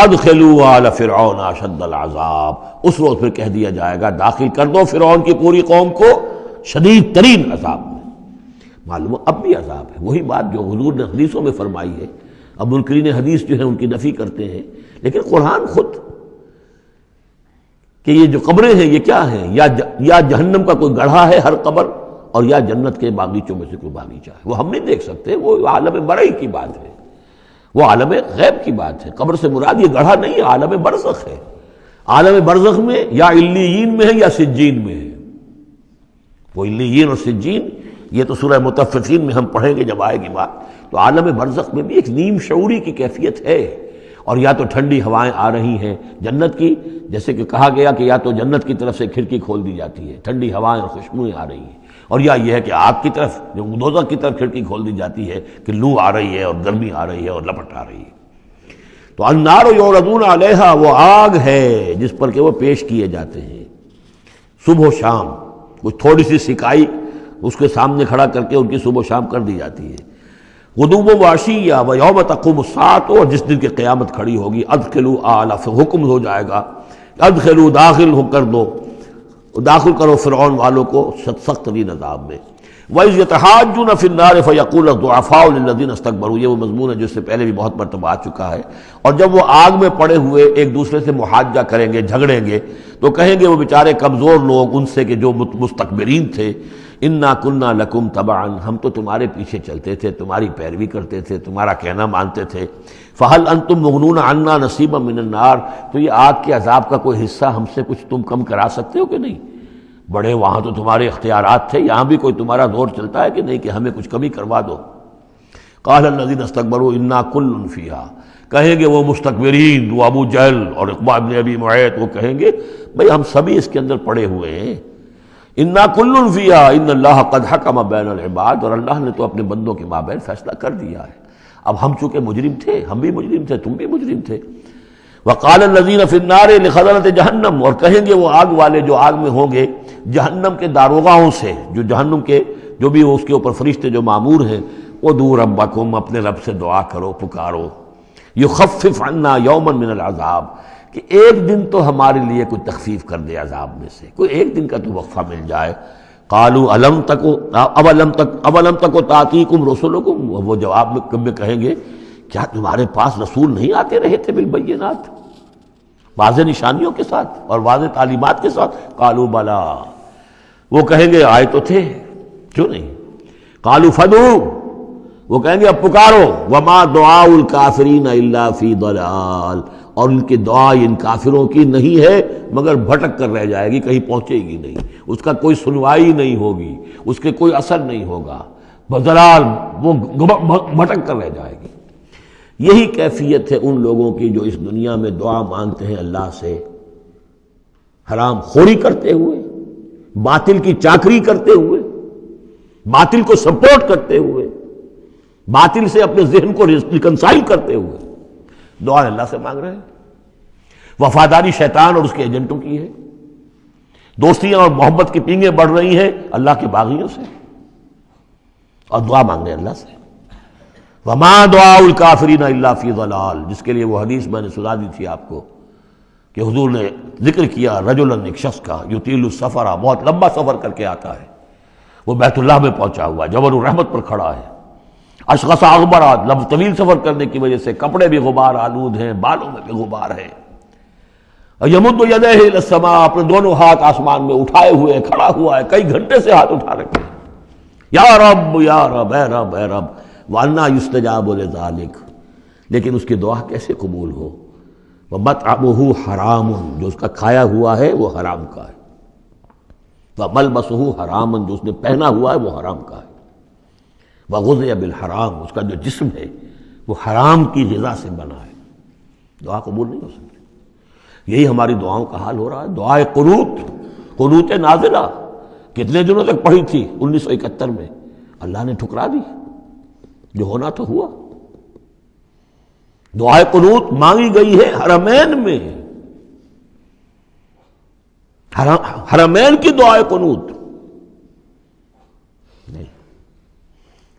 ادخلوا آل فرعون اشد العذاب. اس روز پھر کہہ دیا جائے گا داخل کر دو فرعون کی پوری قوم کو شدید ترین عذاب میں. معلوم اب بھی عذاب ہے، وہی بات جو حضور نے حدیثوں میں فرمائی ہے. اب منکرین حدیث جو ہیں ان کی نفی کرتے ہیں، لیکن قرآن خود کہ یہ جو قبریں ہیں یہ کیا ہیں، یا جہنم کا کوئی گڑھا ہے ہر قبر، اور یا جنت کے باغیچوں میں سے کوئی باغیچہ ہے. وہ ہم نہیں دیکھ سکتے، وہ عالم برئی کی بات ہے، وہ عالم غیب کی بات ہے. قبر سے مراد یہ گڑھا نہیں ہے، عالم برزخ ہے. عالم برزخ میں یا علیین میں ہے یا سجین میں ہے. وہ علیین اور سجین یہ تو سورہ مطففین میں ہم پڑھیں گے جب آئے گی بات. تو عالم برزخ میں بھی ایک نیم شعوری کی کیفیت ہے. اور یا تو ٹھنڈی ہوائیں آ رہی ہیں جنت کی، جیسے کہ کہا گیا کہ یا تو جنت کی طرف سے کھڑکی کھول دی جاتی ہے، ٹھنڈی ہوائیں اور خوشبوئیں آ رہی ہیں، اور یا یہ ہے کہ آگ کی طرف جو دوزخ کی طرف کھڑکی کھول دی جاتی ہے کہ لو آ رہی ہے اور گرمی آ رہی ہے اور لپٹ آ رہی ہے. تو النار یعرضون علیہا وہ آگ ہے جس پر کہ وہ پیش کیے جاتے ہیں صبح و شام. کچھ تھوڑی سی سکائی اس کے سامنے کھڑا کر کے ان کی صبح و شام کر دی جاتی ہے. غدوا وعشیا ویوم تقوم الساعۃ. اور جس دن کی قیامت کھڑی ہوگی ادخلوا آل، حکم ہو جائے گا ادخلوا داخل ہو کر دو، داخل کرو فرعون والوں کو سخت ترین عذاب میں. وَإِذْ يَتَحَاجُّونَ فِي النَّارِ فَيَقُولُ الضُّعَفَاءُ لِلَّذِينَ اسْتَكْبَرُوا. یہ وہ مضمون ہے جو اس سے پہلے بھی بہت مرتبہ آ چکا ہے. اور جب وہ آگ میں پڑے ہوئے ایک دوسرے سے محاجہ کریں گے، جھگڑیں گے، تو کہیں گے وہ بیچارے کمزور لوگ ان سے کہ جو مستکبرین تھے، اِنَّا كُنَّا لَكُمْ تَبَعًا. ہم تو تمہارے پیچھے چلتے تھے، تمہاری پیروی کرتے تھے، تمہارا کہنا مانتے تھے. فَهَلْ أَنْتُمْ مُغْنُونَ عَنَّا نَصِيبًا مِّنَ النَّارِ. تو یہ آگ کے عذاب کا کوئی حصہ ہم سے کچھ تم کم کرا سکتے ہو کہ نہیں؟ بڑے وہاں تو تمہارے اختیارات تھے، یہاں بھی کوئی تمہارا زور چلتا ہے کہ نہیں کہ ہمیں کچھ کمی کروا دو. قال الذين استكبروا انا كل فيها. کہیں گے وہ مستکبرین، وہ ابو جہل اور عقبہ ابن ابی معیط، وہ کہیں گے بھئی ہم سبھی اس کے اندر پڑے ہوئے ہیں. انا كل فيها ان الله قد حكم بين العباد. اور اللہ نے تو اپنے بندوں کے مابین فیصلہ کر دیا ہے. اب ہم چونکہ مجرم تھے، ہم بھی مجرم تھے، تم بھی مجرم تھے. وقال الذين في النار لخزنة جہنم. اور کہیں گے وہ آگ والے جو آگ میں ہوں گے جہنم کے داروغاؤں سے، جو جہنم کے جو بھی اس کے اوپر فرشتے جو مامور ہیں، ادعوا ربکم، اپنے رب سے دعا کرو، پکارو، یخفف عنا یوما من العذاب، کہ ایک دن تو ہمارے لیے کوئی تخفیف کر دے عذاب میں سے، کوئی ایک دن کا تو وقفہ مل جائے. قالوا اولم تکو تاتیکم رسلکم. وہ جواب میں کہیں گے کیا تمہارے پاس رسول نہیں آتے رہے تھے بالبینات، واضح نشانیوں کے ساتھ اور واضح تعلیمات کے ساتھ؟ قالوا بلا. وہ کہیں گے آئے تو تھے، کیوں نہیں؟ قالوا فدعوا. وہ کہیں گے اب پکارو. وما دعاء الکافرین الا فی ضلال. اور ان کی دعا ان کافروں کی نہیں ہے مگر بھٹک کر رہ جائے گی، کہیں پہنچے گی نہیں، اس کا کوئی سنوائی نہیں ہوگی، اس کے کوئی اثر نہیں ہوگا. بضلال، وہ بھٹک کر رہ جائے گی. یہی کیفیت ہے ان لوگوں کی جو اس دنیا میں دعا مانگتے ہیں اللہ سے، حرام خوری کرتے ہوئے، باطل کی چاکری کرتے ہوئے، باطل کو سپورٹ کرتے ہوئے، باطل سے اپنے ذہن کو ریکنسائل کرتے ہوئے دعا اللہ سے مانگ رہے ہیں. وفاداری شیطان اور اس کے ایجنٹوں کی ہے، دوستیاں اور محبت کی پینگیں بڑھ رہی ہیں اللہ کے باغیوں سے، اور دعا مانگنے اللہ سے۔ وما دعاء الکافرین الا فی ضلال، جس کے لیے وہ حدیث میں نے سنا دی تھی آپ کو کہ حضور نے ذکر کیا رجلا، ایک شخص کا، یطیل السفر، بہت لمبا سفر کر کے آتا ہے، وہ بیت اللہ میں پہنچا ہوا جبل الرحمت پر کھڑا ہے، اشخص اغبرا، طویل سفر کرنے کی وجہ سے کپڑے بھی غبار آلود ہیں، بالوں میں بھی غبار ہے، اور یمد یدیہ الی السماء، اپنے دونوں ہاتھ آسمان میں اٹھائے ہوئے کھڑا ہوا ہے، کئی گھنٹے سے ہاتھ اٹھا رکھے ہیں، یا رب یا رب، اے رب اے رب، وَأَنَّىٰ يُسْتَجَابُ لِذَٰلِكَ، لیکن اس کی دعا کیسے قبول ہو؟ وَمَطْعَمُهُ حَرَامٌ، جو اس کا کھایا ہوا ہے وہ حرام کا ہے، وَمَلْبَسُهُ حَرَامٌ، جو اس نے پہنا ہوا ہے وہ حرام کا ہے، وَغُذِيَ بِالْحَرَامِ، اس کا جو جسم ہے وہ حرام کی غذا سے بنا ہے، دعا قبول نہیں ہو سکتی۔ یہی ہماری دعاؤں کا حال ہو رہا ہے۔ دعائے قنوت، قنوت نازلہ کتنے دنوں تک پڑھی تھی 1971 میں، اللہ نے ٹھکرا دی، جو ہونا تو ہوا۔ دعائے قنوت مانگی گئی ہے حرمین میں، حرمین کی دعائے قنوت نہیں۔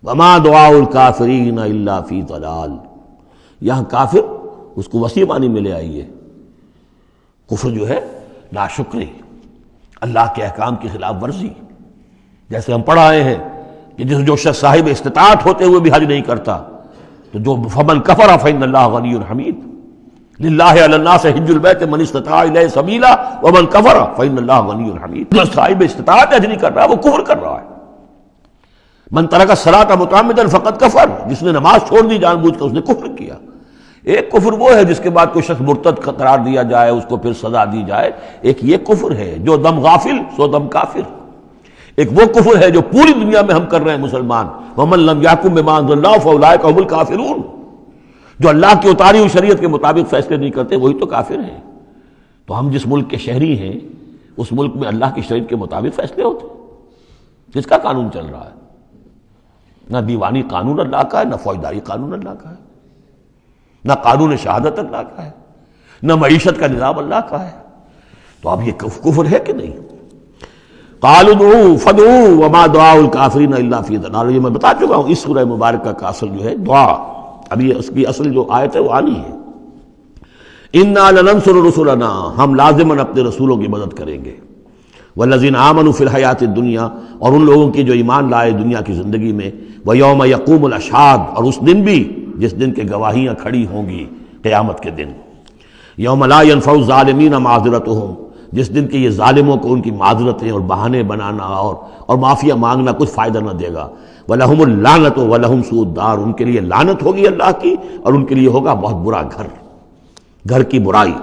وما دعاء الکافرین الا فی ضلال، یہاں کافر اس کو وسیع معنی میں لے آئیے، کفر جو ہے ناشکری، اللہ کے احکام کی خلاف ورزی، جیسے ہم پڑھ آئے ہیں کہ جو شخص صاحب استطاعت ہوتے ہوئے بھی حج نہیں کرتا، تو جو فمن کفر فإن اللہ غنی حمید، للہ علی الناس حج البیت من استطاع الیہ سبیلا ومن کفر فإن اللہ غنی حمید، جو صاحب استطاعت حج نہیں کر رہا وہ کفر کر رہا ہے۔ من ترک الصلاۃ متعمدا فقد کفر، جس نے نماز چھوڑ دی جان بوجھ کر اس نے کفر کیا۔ ایک کفر وہ ہے جس کے بعد کوئی شخص مرتد قرار دیا جائے، اس کو پھر سزا دی جائے، ایک یہ کفر ہے جو دم غافل سو دم کافر، ایک وہ کفر ہے جو پوری دنیا میں ہم کر رہے ہیں مسلمان، ومن لم یحکم بما انزل اللہ فاولئک هم الکافرون، جو اللہ کی اتاری ہوئی شریعت کے مطابق فیصلے نہیں کرتے وہی تو کافر ہیں۔ تو ہم جس ملک کے شہری ہیں اس ملک میں اللہ کی شریعت کے مطابق فیصلے ہوتے ہیں، جس کا قانون چل رہا ہے، نہ دیوانی قانون اللہ کا ہے، نہ فوجداری قانون اللہ کا ہے، نہ قانون شہادت اللہ کا ہے، نہ معیشت کا نظام اللہ کا ہے۔ تو اب یہ کفر ہے کہ نہیں؟ قالوا ادعوا فادعوا وما دعاء الکافرین الا فی ضلال، یہ میں بتا چکا ہوں، اس سورہ مبارکہ کا اصل جو ہے دعا، ابھی اس کی اصل جو آیت ہے وہ آنی ہے۔ انا لننصر رسلنا، ہم لازماً اپنے رسولوں کی مدد کریں گے، والذین آمنوا فی الحیات الدنیا، اور ان لوگوں کی جو ایمان لائے دنیا کی زندگی میں، ویوم یقوم الاشہاد، اور اس دن بھی جس دن کے گواہیاں کھڑی ہوں گی قیامت کے دن، یوم لا ینفع الظالمین معذرتہم، جس دن کے یہ ظالموں کو ان کی معذرتیں اور بہانے بنانا اور معافیہ مانگنا کچھ فائدہ نہ دے گا، وَلَهُمُ اللَّعْنَةُ وَلَهُمْ سُوءُ الدَّارِ، ان کے لیے لعنت ہوگی اللہ کی اور ان کے لیے ہوگا بہت برا گھر کی برائی۔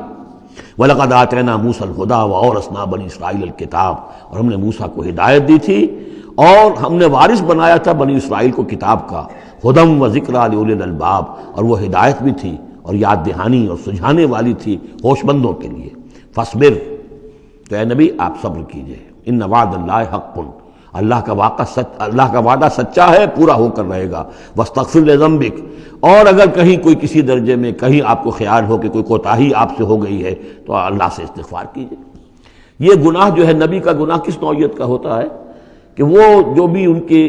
وَلَقَدْ آتَيْنَا مُوسَى الْهُدَىٰ وَأَوْرَثْنَا بَنِي إِسْرَائِيلَ الْكِتَابَ، اور ہم نے موسیٰ کو ہدایت دی تھی اور ہم نے وارث بنایا تھا بنی اسرائیل کو کتاب کا، ہدی وذکریٰ لأولی الالباب، اور وہ ہدایت بھی تھی اور یاد دہانی اور سجھانے والی تھی ہوش مندوں کے لیے۔ فاصبر، تو اے نبی آپ صبر کیجئے، ان وعد اللہ حق، اللہ کا وعدہ سچا ہے، پورا ہو کر رہے گا۔ واستغفر لذنبک، اور اگر کہیں کوئی کسی درجے میں کہیں آپ کو خیال ہو کہ کوئی کوتاہی آپ سے ہو گئی ہے تو اللہ سے استغفار کیجئے۔ یہ گناہ جو ہے نبی کا گناہ کس نوعیت کا ہوتا ہے کہ وہ جو بھی ان کی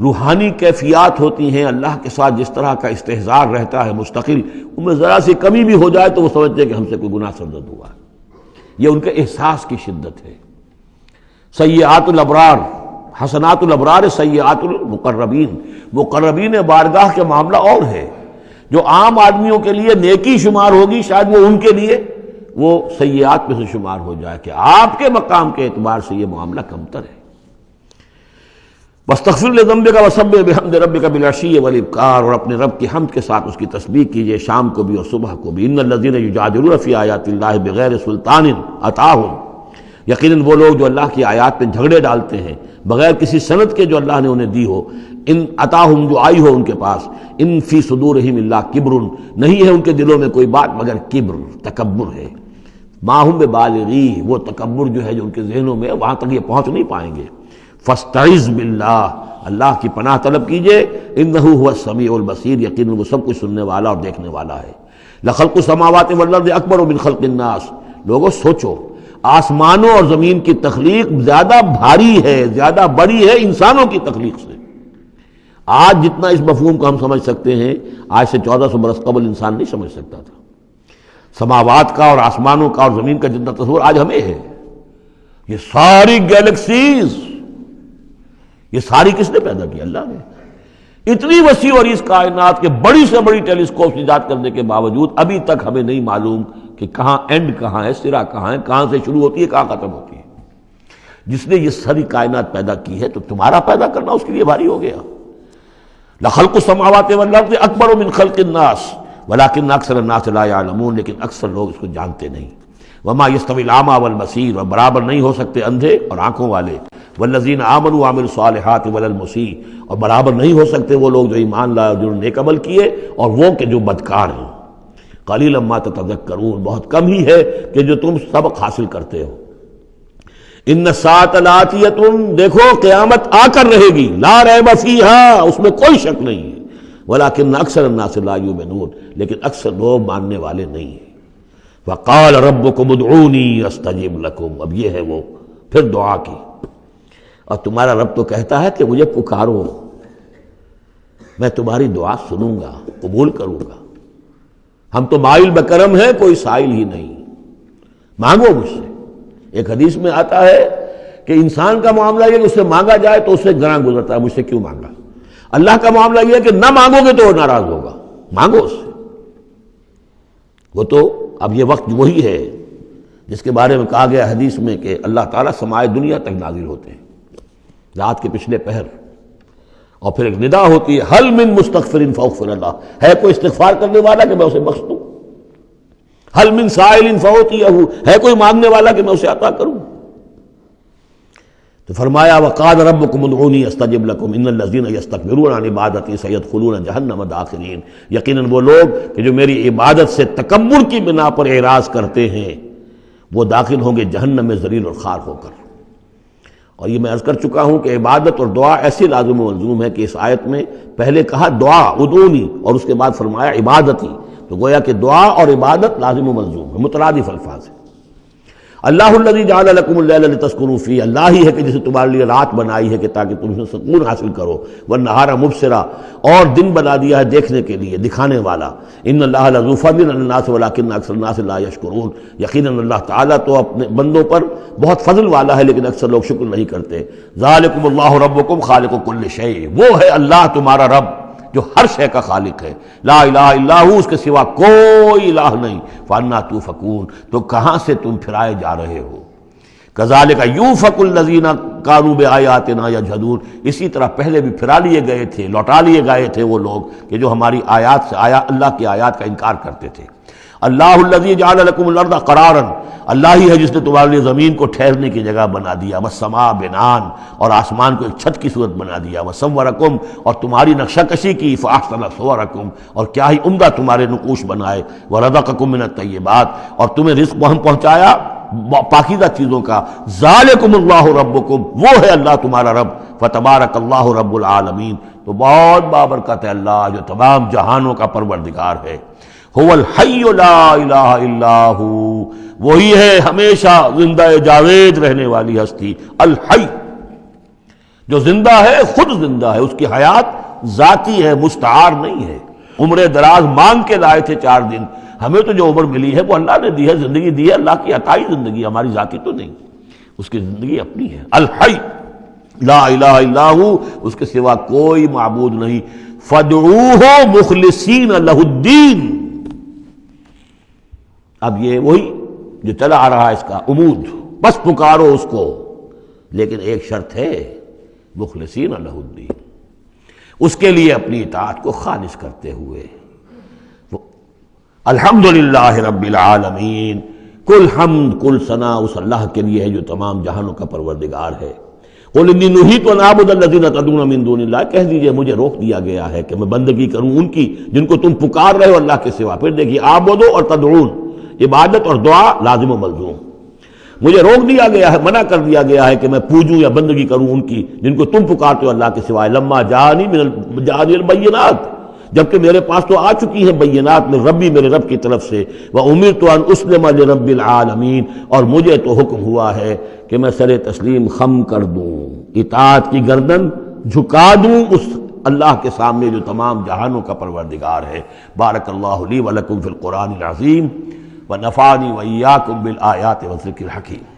روحانی کیفیات ہوتی ہیں اللہ کے ساتھ جس طرح کا استحضار رہتا ہے مستقل، ان میں ذرا سی کمی بھی ہو جائے تو وہ سمجھتے ہیں کہ ہم سے کوئی گناہ سرزد ہوا ہے، یہ ان کے احساس کی شدت ہے۔ سیئات الابرار حسنات الابرار سیئات المقربین، مقربین بارگاہ کے معاملہ اور ہے، جو عام آدمیوں کے لیے نیکی شمار ہوگی شاید وہ ان کے لیے وہ سیئات میں سے شمار ہو جائے کہ آپ کے مقام کے اعتبار سے یہ معاملہ کمتر ہے۔ واستغفر لذنبک وسبح بحمد ربک بالعشی والابکار، اور اپنے رب کی حمد کے ساتھ اس کی تسبیح کیجئے شام کو بھی اور صبح کو بھی۔ ان الذین یجادلون فی آیات اللہ بغیر سلطان اتاہم، یقیناً وہ لوگ جو اللہ کی آیات پہ جھگڑے ڈالتے ہیں بغیر کسی سند کے جو اللہ نے انہیں دی ہو، ان اتاہم جو آئی ہو ان کے پاس، ان فی صدورہم الا کبر، نہیں ہے ان کے دلوں میں کوئی بات مگر کبر، تکبر ہے۔ ما ہم ببالغی، وہ تکبر جو ہے جو ان کے ذہنوں میں وہاں تک یہ پہنچ نہیں پائیں گے۔ فاستعذ باللہ، اللہ کی پناہ طلب کیجئے، انہ هو السمیع البصیر، یقیناً وہ سب کچھ سننے والا اور دیکھنے والا ہے۔ لخلق السماوات والارض اکبر من خلق الناس، لوگوں سوچو آسمانوں اور زمین کی تخلیق زیادہ بھاری ہے، زیادہ بڑی ہے انسانوں کی تخلیق سے۔ آج جتنا اس مفہوم کو ہم سمجھ سکتے ہیں، آج سے 1400 برس قبل انسان نہیں سمجھ سکتا تھا۔ سماوات کا اور آسمانوں کا اور زمین کا جتنا تصور آج ہمیں ہے، یہ ساری گیلیکسیز، یہ ساری کس نے پیدا کی؟ اللہ نے۔ اتنی وسیع اور اس کائنات کے بڑی سے بڑی ٹیلیسکوپ ایجاد کرنے کے باوجود ابھی تک ہمیں نہیں معلوم کہ کہاں اینڈ کہاں ہے، سرا کہاں ہے، کہاں سے شروع ہوتی ہے، کہاں ختم ہوتی ہے۔ جس نے یہ ساری کائنات پیدا کی ہے تو تمہارا پیدا کرنا اس کے لیے بھاری ہو گیا۔ لخلق السماوات والارض اکبر من خلق الناس ولکن اکثر الناس لا یعلمون، لیکن اکثر لوگ اس کو جانتے نہیں۔ وما یستوی الاعمی والبصیر، اور برابر نہیں ہو سکتے اندھے اور آنکھوں والے، والذین آمنوا وعملوا الصالحات ولا المسیء، اور برابر نہیں ہو سکتے وہ لوگ جو ایمان لائے اور جنہوں نے نیک عمل کیے اور وہ کہ جو بدکار ہیں۔ قلیلا ما تتذکرون، بہت کم ہی ہے کہ جو تم سبق حاصل کرتے ہو۔ ان الساعۃ لآتیۃ، دیکھو قیامت آ کر رہے گی، لا ریب فیہا، اس میں کوئی شک نہیں ہے، ولکن اکثر الناس لا یؤمنون، لیکن اکثر لوگ ماننے والے نہیں ہیں۔ وقال ربکم ادعونی استجب لکم، اب یہ ہے وہ پھر دعا کی، اور تمہارا رب تو کہتا ہے کہ مجھے پکارو، میں تمہاری دعا سنوں گا، قبول کروں گا۔ ہم تو مائل بکرم ہیں، کوئی سائل ہی نہیں، مانگو مجھ سے۔ ایک حدیث میں آتا ہے کہ انسان کا معاملہ یہ کہ اس سے مانگا جائے تو اس سے گراں گزرتا ہے، مجھ سے کیوں مانگا۔ اللہ کا معاملہ یہ ہے کہ نہ مانگو گے تو وہ ناراض ہوگا، مانگو اس سے۔ وہ تو اب یہ وقت وہی ہے جس کے بارے میں کہا گیا حدیث میں کہ اللہ تعالیٰ سمائے دنیا تک نازل ہوتے ہیں رات کے پچھلے پہر، اور پھر ایک ندا ہوتی ہے حل من مستغفر فاغفر اللہ، ہے کوئی استغفار کرنے والا کہ میں اسے بخش دوں، حل من سائل فاعطیہ، ہے کوئی مانگنے والا کہ میں اسے عطا کروں۔ تو فرمایا وقال ربکم ادعونی استجب لکم ان الذین یستکبرون عن عبادتی سیدخلون جہنم داخرین، یقیناً وہ لوگ کہ جو میری عبادت سے تکبر کی بنا پر اعراض کرتے ہیں وہ داخل ہوں گے جہنم میں ذلیل اور خوار ہو کر۔ اور یہ میں عرض کر چکا ہوں کہ عبادت اور دعا ایسی لازم و ملزوم ہے کہ اس آیت میں پہلے کہا دعا ادعونی اور اس کے بعد فرمایا عبادتی، تو گویا کہ دعا اور عبادت لازم و ملزوم ہے، مترادف الفاظ ہیں۔ اللہ الذی جعل لکم اللیل لتسکنوا فیہ، اللہ ہی ہے کہ جسے تمہارے لیے رات بنائی ہے کہ تاکہ تم اس میں سکون حاصل کرو، والنہار مبصرا، اور دن بنا دیا ہے دیکھنے کے لیے، دکھانے والا۔ ان اللہ لذو فضل علی الناس ولکن اکثر الناس لا یشکرون، یقیناً اللہ تعالیٰ تو اپنے بندوں پر بہت فضل والا ہے لیکن اکثر لوگ شکر نہیں کرتے۔ ذالکم اللہ ربکم خالق کل شیء، وہ ہے اللہ تمہارا رب جو ہر شے کا خالق ہے، لا الہ الا ہو، اس کے سوا کوئی الہ نہیں، فانا توفکون، تو کہاں سے تم پھرائے جا رہے ہو۔ کذالک یوفک الذین کانوا بآیاتنا یجحدون، اسی طرح پہلے بھی پھرا لیے گئے تھے، لوٹا لیے گئے تھے وہ لوگ کہ جو ہماری آیات سے اللہ کی آیات کا انکار کرتے تھے۔ اللہ الذی جعل لکم الارض قرارا، اللہ ہی ہے جس نے تمہارے لیے زمین کو ٹھہرنے کی جگہ بنا دیا، والسماء بناء، اور آسمان کو ایک چھت کی صورت بنا دیا، وصورکم، اور تمہاری نقشہ کشی کی، فاحسن صورکم، اور کیا ہی عمدہ تمہارے نقوش بنائے، ورزقکم من الطیبات، اور تمہیں رزق ہم پہنچایا پاکیزہ چیزوں کا۔ ذالکم اللہ ربکم، وہ ہے اللہ تمہارا رب، فتبارک اللہ رب العالمین، تو بہت بابرکت ہے اللہ جو تمام جہانوں کا پروردگار ہے۔ هو الحی لا الہ الا ہو، وہی ہے ہمیشہ زندہ جاوید رہنے والی ہستی، الحی، جو زندہ ہے، خود زندہ ہے، اس کی حیات ذاتی ہے، مستعار نہیں ہے۔ عمر دراز مانگ کے لائے تھے 4 دن، ہمیں تو جو عمر ملی ہے وہ اللہ نے دی ہے، زندگی دی ہے، اللہ کی عطائی زندگی، ہماری ذاتی تو نہیں، اس کی زندگی اپنی ہے۔ الحی لا الہ الا ہو، اس کے سوا کوئی معبود نہیں، فادعوہ مخلصین لہ الدین۔ اب یہ وہی جو چلا آ رہا ہے اس کا عمود، بس پکارو اس کو، لیکن ایک شرط ہے، مخلصین لہ الدین، اس کے لیے اپنی اطاعت کو خالص کرتے ہوئے۔ الحمدللہ رب العالمین، کل حمد کل ثنا اس اللہ کے لیے ہے جو تمام جہانوں کا پروردگار ہے۔ قل انی نہیت ان اعبد الذین تدعون من دون اللہ، کہہ دیجئے مجھے روک دیا گیا ہے کہ میں بندگی کروں ان کی جن کو تم پکار رہے ہو اللہ کے سوا۔ پھر دیکھیے اعبدو اور تدعون، عبادت اور دعا لازم و ملزوم۔ مجھے روک دیا گیا ہے، منع کر دیا گیا ہے کہ میں پوجوں یا بندگی کروں ان کی جن کو تم پکارتے ہو اللہ کے سوائے۔ لما جانی البینات، جبکہ میرے پاس تو آ چکی ہیں بینات من ربی، میرے رب کی طرف سے، وَأُمِرْتُ أَنْ أُسْلِمَ لِرَبِّ الْعَالَمِينَ، اور مجھے تو حکم ہوا ہے کہ میں سر تسلیم خم کر دوں، اطاعت کی گردن جھکا دوں اس اللہ کے سامنے جو تمام جہانوں کا پروردگار ہے۔ بارک اللہ لی ولکم فی القرآن العظیم ونفعنی وإیاکم بالآیات والذکر الحکیم۔